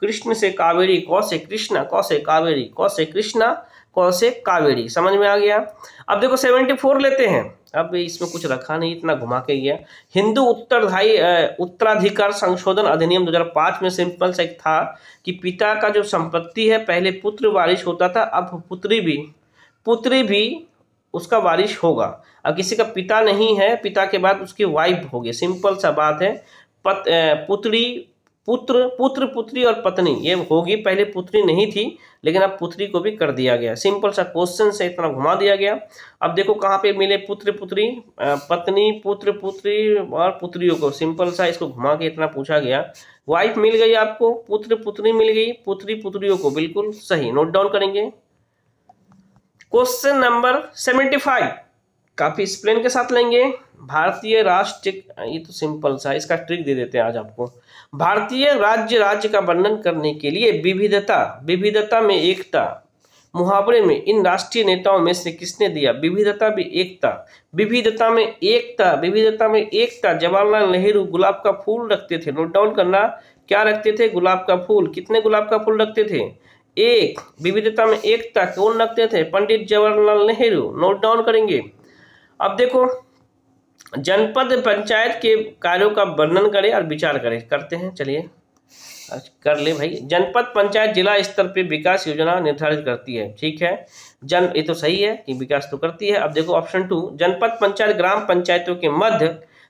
कृष्ण से कावेरी, कौ से कृष्णा, कौ से कावेरी, कौ से कृष्णा, कौ से कावेरी। समझ में आ गया? अब देखो 74 लेते हैं। अब इसमें कुछ रखा नहीं, इतना घुमा के गया। हिंदू उत्तराधिकार संशोधन अधिनियम 2005 में सिंपल सा एक था कि पिता का जो संपत्ति है पहले पुत्र वारिश होता था, अब पुत्री भी उसका वारिश होगा। अब किसी का पिता नहीं है, पिता के बाद उसकी वाइफ होगी, सिंपल सा बात है। पुत्र पुत्री और पत्नी ये होगी, पहले पुत्री नहीं थी लेकिन अब पुत्री को भी कर दिया गया। सिंपल सा क्वेश्चन से इतना घुमा दिया गया। अब देखो कहाँ पे मिले पुत्र पुत्री, पत्नी, पुत्र पुत्री और पुत्रियों को, सिंपल सा इसको घुमा के इतना पूछा गया। वाइफ मिल गई आपको, पुत्र पुत्री मिल गई, पुत्री पुत्रियों को, बिल्कुल सही। नोट डाउन करेंगे। क्वेश्चन नंबर 75 काफी स्प्लेन के साथ लेंगे। भारतीय राष्ट्र, ये तो सिंपल सा, इसका ट्रिक दे देते हैं आज आपको। भारतीय राज्य का वर्णन करने के लिए विविधता में एकता मुहावरे में इन राष्ट्रीय नेताओं में से किसने दिया? विविधता में एकता। जवाहरलाल नेहरू गुलाब का फूल रखते थे। नोट डाउन करना, क्या रखते थे? गुलाब का फूल। कितने गुलाब का फूल रखते थे? एक। विविधता में एकता कौन रखते थे? पंडित जवाहरलाल नेहरू। नोट डाउन करेंगे। अब देखो जनपद पंचायत के कार्यों का वर्णन करें और विचार करें। करते हैं, चलिए कर ले भाई। जनपद पंचायत जिला स्तर पे विकास योजना निर्धारित करती है, ठीक है। ये तो सही है कि विकास तो करती है। अब देखो ऑप्शन 2, जनपद पंचायत ग्राम पंचायतों के मध्य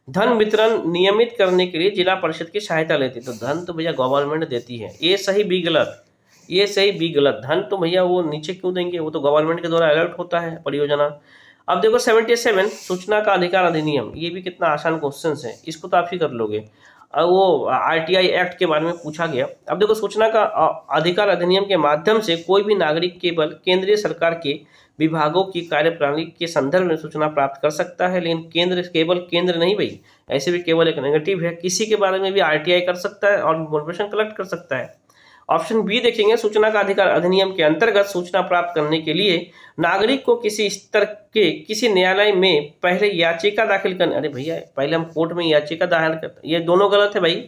धन वितरण नियमित करने के लिए जिला परिषद की सहायता लेती है। तो धन तो भैया गवर्नमेंट देती है, ये सही बी गलत, ये सही बी गलत। धन तो भैया वो नीचे क्यों देंगे, वो तो गवर्नमेंट के द्वारा अलर्ट होता है परियोजना। अब देखो 77 सूचना का अधिकार अधिनियम, ये भी कितना आसान क्वेश्चन है, इसको तो आप ही कर लोगे। वो आरटीआई एक्ट के बारे में पूछा गया। अब देखो सूचना का अधिकार अधिनियम के माध्यम से कोई भी नागरिक केवल केंद्रीय सरकार के विभागों की कार्यप्रणाली के संदर्भ में सूचना प्राप्त कर सकता है, लेकिन केंद्र नहीं भाई, ऐसे भी केवल एक नेगेटिव है, किसी के बारे में भी आरटीआई कर सकता है और इन्फॉर्मेशन कलेक्ट कर सकता है। ऑप्शन बी देखेंगे, सूचना का अधिकार अधिनियम के अंतर्गत सूचना प्राप्त करने के लिए नागरिक को किसी स्तर के किसी न्यायालय में पहले याचिका दाखिल करनी। अरे भैया पहले हम कोर्ट में याचिका दाखिल करते, ये दोनों गलत है भाई।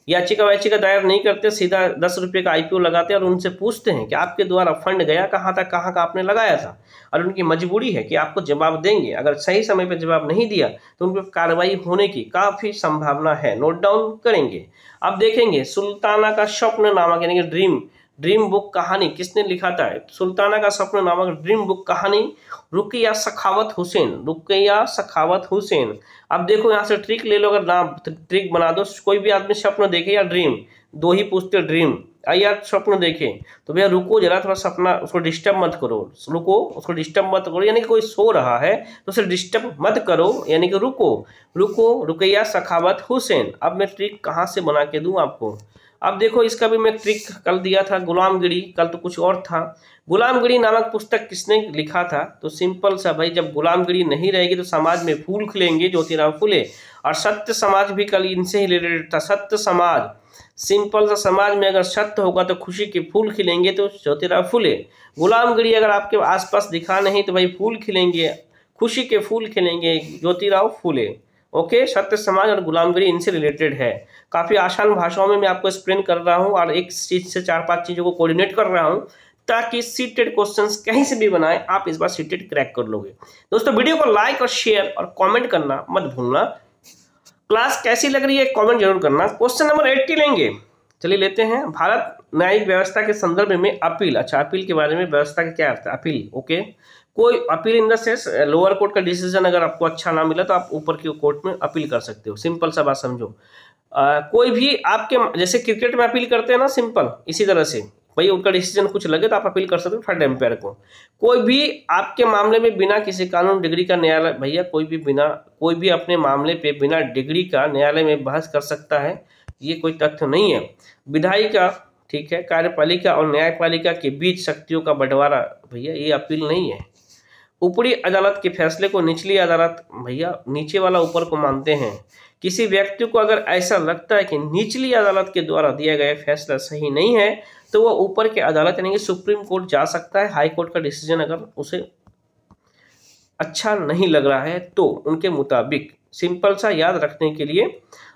याचिका दायर नहीं करते, सीधा 10 रुपये का आईपीओ लगाते हैं और उनसे पूछते हैं कि आपके द्वारा फंड गया कहाँ तक, कहाँ का आपने लगाया था, और उनकी मजबूरी है कि आपको जवाब देंगे। अगर सही समय पर जवाब नहीं दिया तो उन पर कार्रवाई होने की काफ़ी संभावना है। नोट डाउन करेंगे। अब देखेंगे सुल्ताना का स्वप्न नामक यानी कि ड्रीम बुक कहानी किसने लिखा था? सुल्ताना का स्वप्न नामक ड्रीम बुक कहानी रुकैया सखावत हुसैन। अब देखो यहाँ से ट्रिक ले लो, अगर नाम ट्रिक बना दो। कोई भी आदमी स्वप्न देखे या ड्रीम, दो ही पूछते ड्रीम यार स्वप्न देखे, तो भैया रुको जरा, थोड़ा सपना उसको डिस्टर्ब मत करो, उसको डिस्टर्ब मत करो, यानी कि कोई सो रहा है तो उसे डिस्टर्ब मत करो, यानी कि रुको रुकैया सखावत हुसैन। अब मैं ट्रिक कहाँ से बना के दूं आपको? अब देखो इसका भी मैं ट्रिक कल दिया था, गुलामगिरी, कल तो कुछ और था। गुलामगिरी नामक पुस्तक किसने लिखा था? तो सिंपल सा भाई, जब गुलामगिरी नहीं रहेगी तो समाज में फूल खिलेंगे, ज्योतिराव फुले। और सत्य समाज भी कल इनसे ही रिलेटेड था, सत्य समाज। सिंपल सा, समाज में अगर सत्य होगा तो खुशी के फूल खिलेंगे, तो ज्योतिराव फुले। गुलामगिरी अगर आपके आसपास दिखा नहीं तो भाई फूल खिलेंगे, खुशी के फूल खिलेंगे, ज्योतिराव फुले। ओके, सत्य समाज और गुलामगिरी इनसे रिलेटेड है। काफ़ी आसान भाषाओं में मैं आपको एक्सप्लेन कर रहा हूँ और एक चीज से 4-5 चीज़ों को कोऑर्डिनेट कर रहा हूँ ताकि सीटेड क्वेश्चंस कहीं से भी बनाए आप इस बार सीटेड क्रैक कर लोगे। दोस्तों वीडियो को लाइक और शेयर और कमेंट करना मत भूलना। क्लास कैसी लग रही है कमेंट जरूर करना। क्वेश्चन नंबर 80 लेंगे, चलिए लेते हैं। भारत न्यायिक व्यवस्था के संदर्भ में अपील, अच्छा अपील के बारे में, व्यवस्था का क्या अर्थ है अपील, ओके। कोई appeal in the sense lower court का डिसीजन अगर आपको अच्छा ना मिला तो आप ऊपर की कोर्ट में अपील कर सकते हो, सिंपल सा बात समझो। कोई भी आपके जैसे क्रिकेट में अपील करते हैं ना, सिंपल इसी तरह से भाई उनका डिसीजन कुछ लगे तो आप अपील कर सकते हो थर्ड एम्पायर को। कोई भी आपके मामले में बिना किसी कानून डिग्री का न्यायालय, भैया कोई भी अपने मामले पे बिना डिग्री का न्यायालय में बहस कर सकता है, ये कोई तथ्य नहीं है। विधायिका, ठीक है, कार्यपालिका और न्यायपालिका के बीच शक्तियों का बंटवारा, भैया ये अपील नहीं है। ऊपरी अदालत के फैसले को निचली अदालत, भैया नीचे वाला ऊपर को मानते हैं। किसी व्यक्ति को अगर ऐसा लगता है कि निचली अदालत के द्वारा दिया गया फैसला सही नहीं है तो वह ऊपर के अदालत यानी कि सुप्रीम कोर्ट जा सकता है। हाई कोर्ट का डिसीजन अगर उसे अच्छा नहीं लग रहा है तो उनके मुताबिक, सिंपल सा याद रखने के लिए,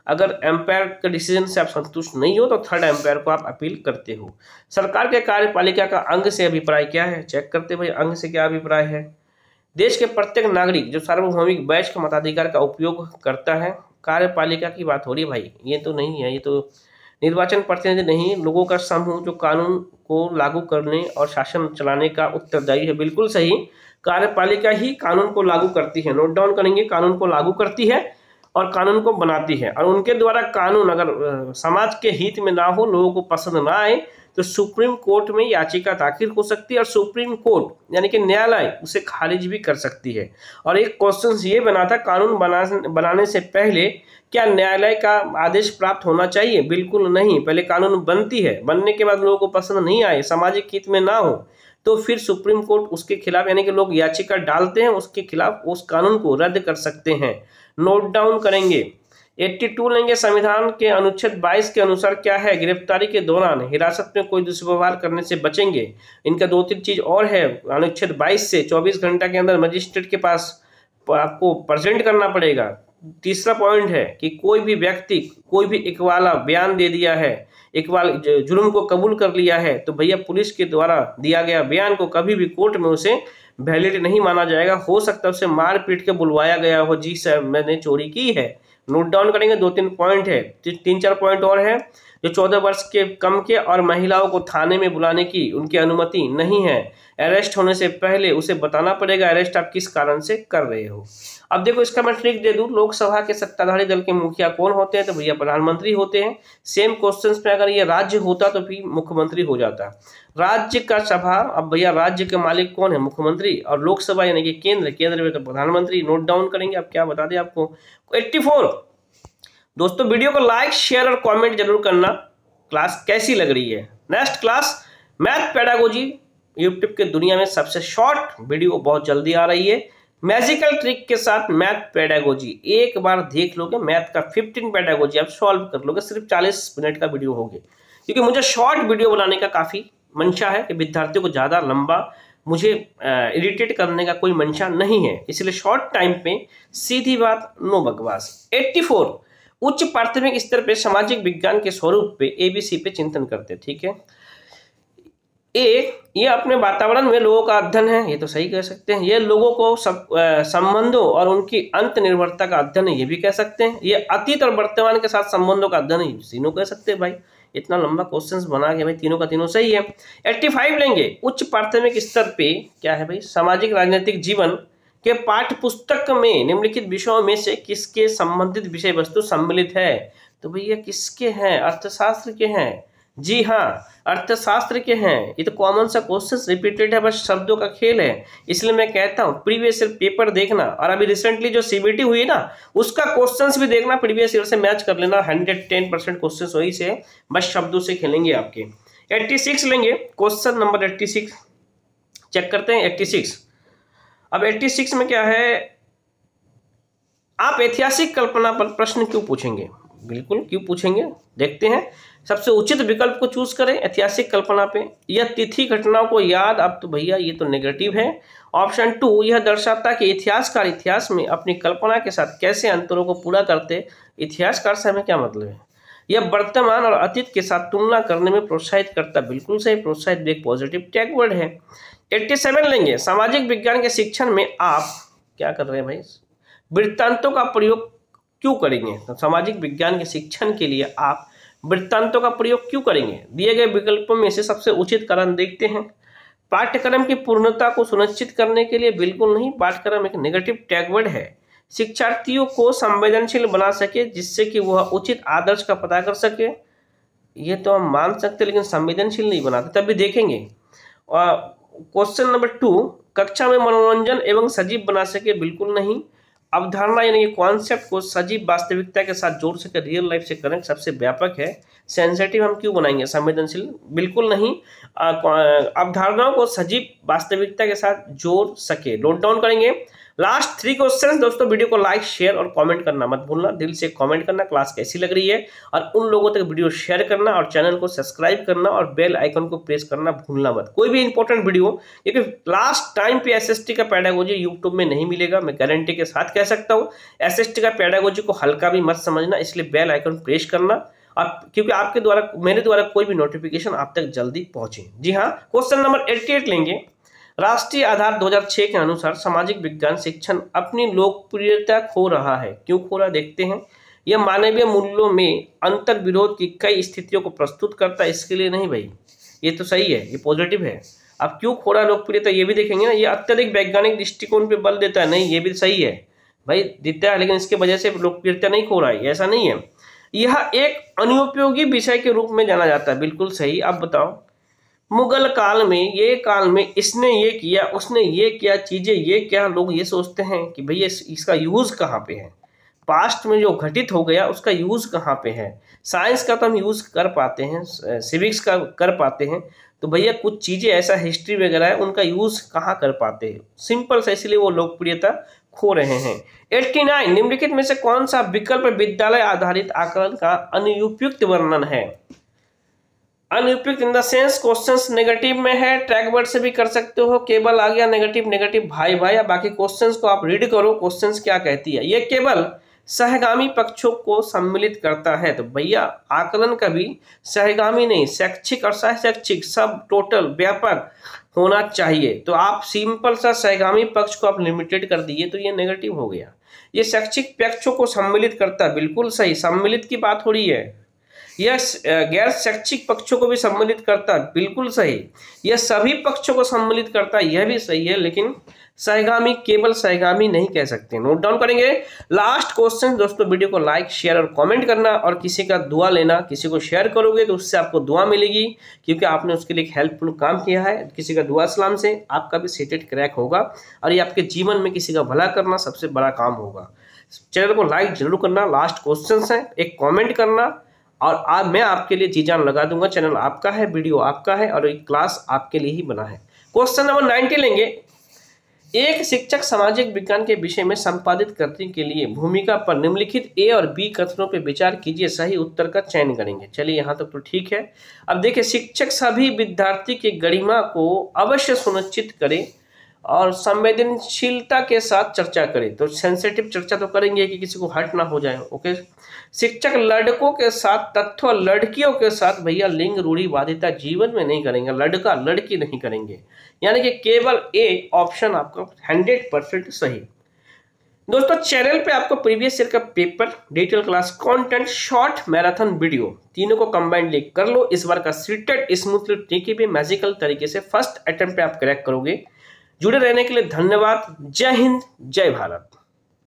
अगर एम्पायर के डिसीजन से आप संतुष्ट नहीं हो तो थर्ड एम्पायर को आप अपील करते हो। सरकार के कार्यपालिका का अंग से अभिप्राय क्या है, चेक करते भाई अंग से क्या अभिप्राय है। देश के प्रत्येक नागरिक जो सार्वभौमिक वैश्विक मताधिकार का उपयोग करता है। कार्यपालिका की बात हो रही है भाई, ये तो नहीं है, ये तो निर्वाचन प्रतिनिधि नहीं, लोगों का समूह जो कानून को लागू करने और शासन चलाने का उत्तरदायी है। बिल्कुल सही, कार्यपालिका ही कानून को लागू करती है, नोट डाउन करेंगे, कानून को लागू करती है और कानून को बनाती है। और उनके द्वारा कानून अगर समाज के हित में ना हो, लोगों को पसंद ना आए तो सुप्रीम कोर्ट में याचिका दाखिल हो सकती है और सुप्रीम कोर्ट यानी कि न्यायालय उसे खारिज भी कर सकती है। और एक क्वेश्चन ये बना था, कानून बनाने से पहले क्या न्यायालय का आदेश प्राप्त होना चाहिए? बिल्कुल नहीं, पहले कानून बनती है, बनने के बाद लोगों को पसंद नहीं आए, सामाजिक हित में ना हो तो फिर सुप्रीम कोर्ट उसके खिलाफ यानी कि लोग याचिका डालते हैं, उसके खिलाफ उस कानून को रद्द कर सकते हैं। नोट डाउन करेंगे। 82 लेंगे। संविधान के अनुच्छेद 22 के अनुसार क्या है, गिरफ्तारी के दौरान हिरासत में कोई दुष्व्यवहार करने से बचेंगे। इनका 2-3 चीज और है। अनुच्छेद 22 से 24 घंटे के अंदर मजिस्ट्रेट के पास आपको प्रेजेंट करना पड़ेगा। तीसरा पॉइंट है कि कोई भी व्यक्ति कोई भी इकबाला बयान दे दिया है, इकबाल जुर्म को कबूल कर लिया है तो भैया पुलिस के द्वारा दिया गया बयान को कभी भी कोर्ट में उसे वैलिड नहीं माना जाएगा। हो सकता है उसे मार पीट के बुलवाया गया हो, जी सर मैंने चोरी की है। नोट डाउन करेंगे। 2-3 पॉइंट है, 3-4 पॉइंट और है। जो 14 वर्ष के कम के और महिलाओं को थाने में बुलाने की उनकी अनुमति नहीं है। अरेस्ट होने से पहले उसे बताना पड़ेगा अरेस्ट आप किस कारण से कर रहे हो। अब देखो इसका मैं ट्रिक दे दूं, लोकसभा के सत्ताधारी दल के मुखिया कौन होते हैं, तो भैया प्रधानमंत्री होते हैं। सेम क्वेश्चंस में अगर ये राज्य होता तो फिर मुख्यमंत्री हो जाता। राज्य का सभा, अब भैया राज्य के मालिक कौन है, मुख्यमंत्री, और लोकसभा यानी कि केंद्र में तो प्रधानमंत्री। नोट डाउन करेंगे। अब क्या बता दें आपको, 84। दोस्तों वीडियो को लाइक शेयर और कमेंट जरूर करना। क्लास कैसी लग रही है। Next class math pedagogy, YouTube के दुनिया में सबसे शॉर्ट वीडियो बहुत जल्दी आ रही है, मैजिकल ट्रिक के साथ मैथ पेडागोजी। एक बार देख लोगे मैथ का 15 पेडागोजी आप सॉल्व कर लोगे, सिर्फ 40 मिनट का वीडियो होगी। क्योंकि मुझे शॉर्ट वीडियो बनाने का काफी मंशा है कि विद्यार्थियों को ज्यादा लंबा मुझे इरिटेट करने का कोई मंशा नहीं है, इसलिए शॉर्ट टाइम पे सीधी बात, नो बकवास। 84 उच्च प्राथमिक स्तर पे सामाजिक विज्ञान के स्वरूप पे ABC पे चिंतन करते। ठीक है, ये अपने वातावरण में लोगों का अध्ययन है, ये तो सही कह सकते हैं। ये लोगों को संबंधों और उनकी अंत निर्भरता का अध्ययन है, ये भी कह सकते हैं। ये अतीत और वर्तमान के साथ संबंधों का अध्ययन है, तीनों कह सकते हैं भाई। इतना लंबा क्वेश्चंस बना के भाई तीनों का तीनों सही है। 85 लेंगे। उच्च प्राथमिक स्तर पे क्या है भाई, सामाजिक राजनीतिक जीवन के पाठ्य पुस्तक में निम्नलिखित विषयों में से किसके संबंधित विषय वस्तु सम्मिलित है, तो भैया किसके हैं, अर्थशास्त्र के हैं। जी हाँ, अर्थशास्त्र के हैं। ये तो कॉमन सा क्वेश्चंस रिपीटेड है, बस शब्दों का खेल है। इसलिए मैं कहता हूँ प्रीवियस ईयर पेपर देखना, और अभी रिसेंटली जो CBT हुई ना उसका क्वेश्चंस भी देखना, प्रीवियस ईयर से मैच कर लेना। 110% क्वेश्चंस वही से, बस शब्दों से खेलेंगे आपके। 86 लेंगे। क्वेश्चन नंबर 86 चेक करते हैं। 86 अब 86 में क्या है, आप ऐतिहासिक कल्पना पर प्रश्न क्यों पूछेंगे, बिल्कुल क्यों पूछेंगे, देखते हैं। सबसे उचित विकल्प को चूज करें ऐतिहासिक कल्पना पे। यह तिथि घटनाओं को याद, अब तो भैया ये तो नेगेटिव है। ऑप्शन 2 यह दर्शाता कि इतिहासकार इतिहास में अपनी कल्पना के साथ कैसे अंतरों को पूरा करते। इतिहासकार से हमें क्या मतलब है, यह वर्तमान और अतीत के साथ तुलना करने में प्रोत्साहित करता, बिल्कुल सही, प्रोत्साहित भी एक पॉजिटिव टैग वर्ड है। 87 लेंगे, सामाजिक विज्ञान के शिक्षण में आप क्या कर रहे हैं भाई, वृत्तांतों का प्रयोग क्यों करेंगे। तो सामाजिक विज्ञान के शिक्षण के लिए आप वृत्तांतों का प्रयोग क्यों करेंगे। दिए गए विकल्पों में से सबसे उचित कारण देखते हैं। पाठ्यक्रम की पूर्णता को सुनिश्चित करने के लिए, बिल्कुल नहीं, पाठ्यक्रम एक नेगेटिव टैग वर्ड है। शिक्षार्थियों को संवेदनशील बना सके जिससे कि वह उचित आदर्श का पता कर सके, ये तो हम मान सकते, लेकिन संवेदनशील नहीं बनाते, तब भी देखेंगे। क्वेश्चन नंबर 2, कक्षा में मनोरंजन एवं सजीव बना सके, बिल्कुल नहीं। अवधारणा यानी कि कॉन्सेप्ट को सजीव वास्तविकता के साथ जोड़ सके, रियल लाइफ से कनेक्ट, सबसे व्यापक है। सेंसिटिव हम क्यों बनाएंगे, संवेदनशील, बिल्कुल नहीं। अवधारणाओं को सजीव वास्तविकता के साथ जोड़ सके, नोट डाउन करेंगे। लास्ट 3 क्वेश्चन दोस्तों, वीडियो को लाइक शेयर और कमेंट करना मत भूलना, दिल से कमेंट करना क्लास कैसी लग रही है, और उन लोगों तक वीडियो शेयर करना और चैनल को सब्सक्राइब करना और बेल आइकन को प्रेस करना भूलना मत। कोई भी इंपॉर्टेंट वीडियो, क्योंकि लास्ट टाइम पे एसएसटी का पेडागोजी यूट्यूब में नहीं मिलेगा, मैं गारंटी के साथ कह सकता हूँ। एसएसटी का पेडागोजी को हल्का भी मत समझना, इसलिए बेल आइकन प्रेस करना, और क्योंकि आपके द्वारा, मेरे द्वारा कोई भी नोटिफिकेशन आप तक जल्दी पहुंचे। जी हाँ, क्वेश्चन नंबर 88 लेंगे। राष्ट्रीय आधार 2006 के अनुसार सामाजिक विज्ञान शिक्षण अपनी लोकप्रियता खो रहा है, क्यों खो रहा देखते हैं। यह मानवीय मूल्यों में अंतर विरोध की कई स्थितियों को प्रस्तुत करता है, इसके लिए नहीं भाई, ये तो सही है, ये पॉजिटिव है। अब क्यों खो रहा लोकप्रियता, ये भी देखेंगे ना। ये अत्यधिक वैज्ञानिक दृष्टिकोण पे बल देता है, नहीं, ये भी सही है भाई, देता है, लेकिन इसके वजह से लोकप्रियता नहीं खो रहा है, ऐसा नहीं है। यह एक अनुपयोगी विषय के रूप में जाना जाता है, बिल्कुल सही। अब बताओ, मुगल काल में, ये काल में इसने ये किया, उसने ये किया, चीजें ये क्या, लोग ये सोचते हैं कि भैया इसका यूज कहाँ पे है, पास्ट में जो घटित हो गया उसका यूज कहाँ पे है। साइंस का तो हम यूज कर पाते हैं, सिविक्स का कर पाते हैं, तो भैया कुछ चीजें ऐसा हिस्ट्री वगैरह है, उनका यूज कहाँ कर पाते हैं, सिंपल से, इसलिए वो लोकप्रियता खो रहे हैं। 89, निम्नलिखित में से कौन सा विकल्प विद्यालय आधारित आकलन का अनुपयुक्त वर्णन है। अनुपयुक्त in the sense questions negative में है, टैग वर्ड से भी कर सकते हो, केवल आ गया नेगेटिव नेगेटिव भाई भाई। या बाकी क्वेश्चंस को आप रीड करो, क्वेश्चंस क्या कहती है। ये केवल सहगामी पक्षों को सम्मिलित करता है, तो भैया आकलन कभी सहगामी नहीं, शैक्षिक और सहशैक्षिक सब टोटल व्यापक होना चाहिए। तो आप सिंपल सा सहगामी पक्ष को आप लिमिटेड कर दिए, तो ये नेगेटिव हो गया। ये शैक्षिक पक्षों को सम्मिलित करता है, बिल्कुल सही, सम्मिलित की बात हो रही है। यह गैर शैक्षिक पक्षों को भी सम्मिलित करता है, बिल्कुल सही। यह सभी पक्षों को सम्मिलित करता है, यह भी सही है, लेकिन सहगामी, केवल सहगामी नहीं कह सकते, नोट डाउन करेंगे। लास्ट क्वेश्चन दोस्तों, वीडियो को लाइक शेयर और कमेंट करना, और किसी का दुआ लेना, किसी को शेयर करोगे तो उससे आपको दुआ मिलेगी, क्योंकि आपने उसके लिए एक हेल्पफुल काम किया है। किसी का दुआ सलाम से आपका भी सीटेट क्रैक होगा, और ये आपके जीवन में किसी का भला करना सबसे बड़ा काम होगा। चैनल को लाइक जरूर करना, लास्ट क्वेश्चन है, एक कॉमेंट करना, और आज मैं आपके लिए जी जान लगा दूंगा। चैनल आपका है, वीडियो आपका है, और एक क्लास आपके लिए ही बना है। क्वेश्चन नंबर 90 लेंगे। एक शिक्षक सामाजिक विज्ञान के विषय में संपादित करने के लिए भूमिका पर निम्नलिखित ए और बी कथनों पर विचार कीजिए, सही उत्तर का चयन करेंगे। चलिए यहाँ तक तो ठीक है। अब देखिए, शिक्षक सभी विद्यार्थी की गरिमा को अवश्य सुनिश्चित करे और संवेदनशीलता के साथ चर्चा करें, तो सेंसिटिव चर्चा तो करेंगे कि किसी को हर्ट ना हो जाए, ओके। शिक्षक लड़कों के साथ तथा लड़कियों के साथ भैया लिंग रूढ़िवादिता जीवन में नहीं करेंगे, लड़का लड़की नहीं करेंगे, यानी कि केवल ए ऑप्शन आपका 100% सही। दोस्तों, चैनल पे आपको प्रीवियस ईयर का paper, detail class content, short marathon video, तीनों को कंबाइंडली कर लो। इस बार का सीटेट स्मूथली टीके भी मैजिकल तरीके से फर्स्ट अटेम्प्ट पे आप क्रैक करोगे। जुड़े रहने के लिए धन्यवाद। जय हिंद, जय भारत।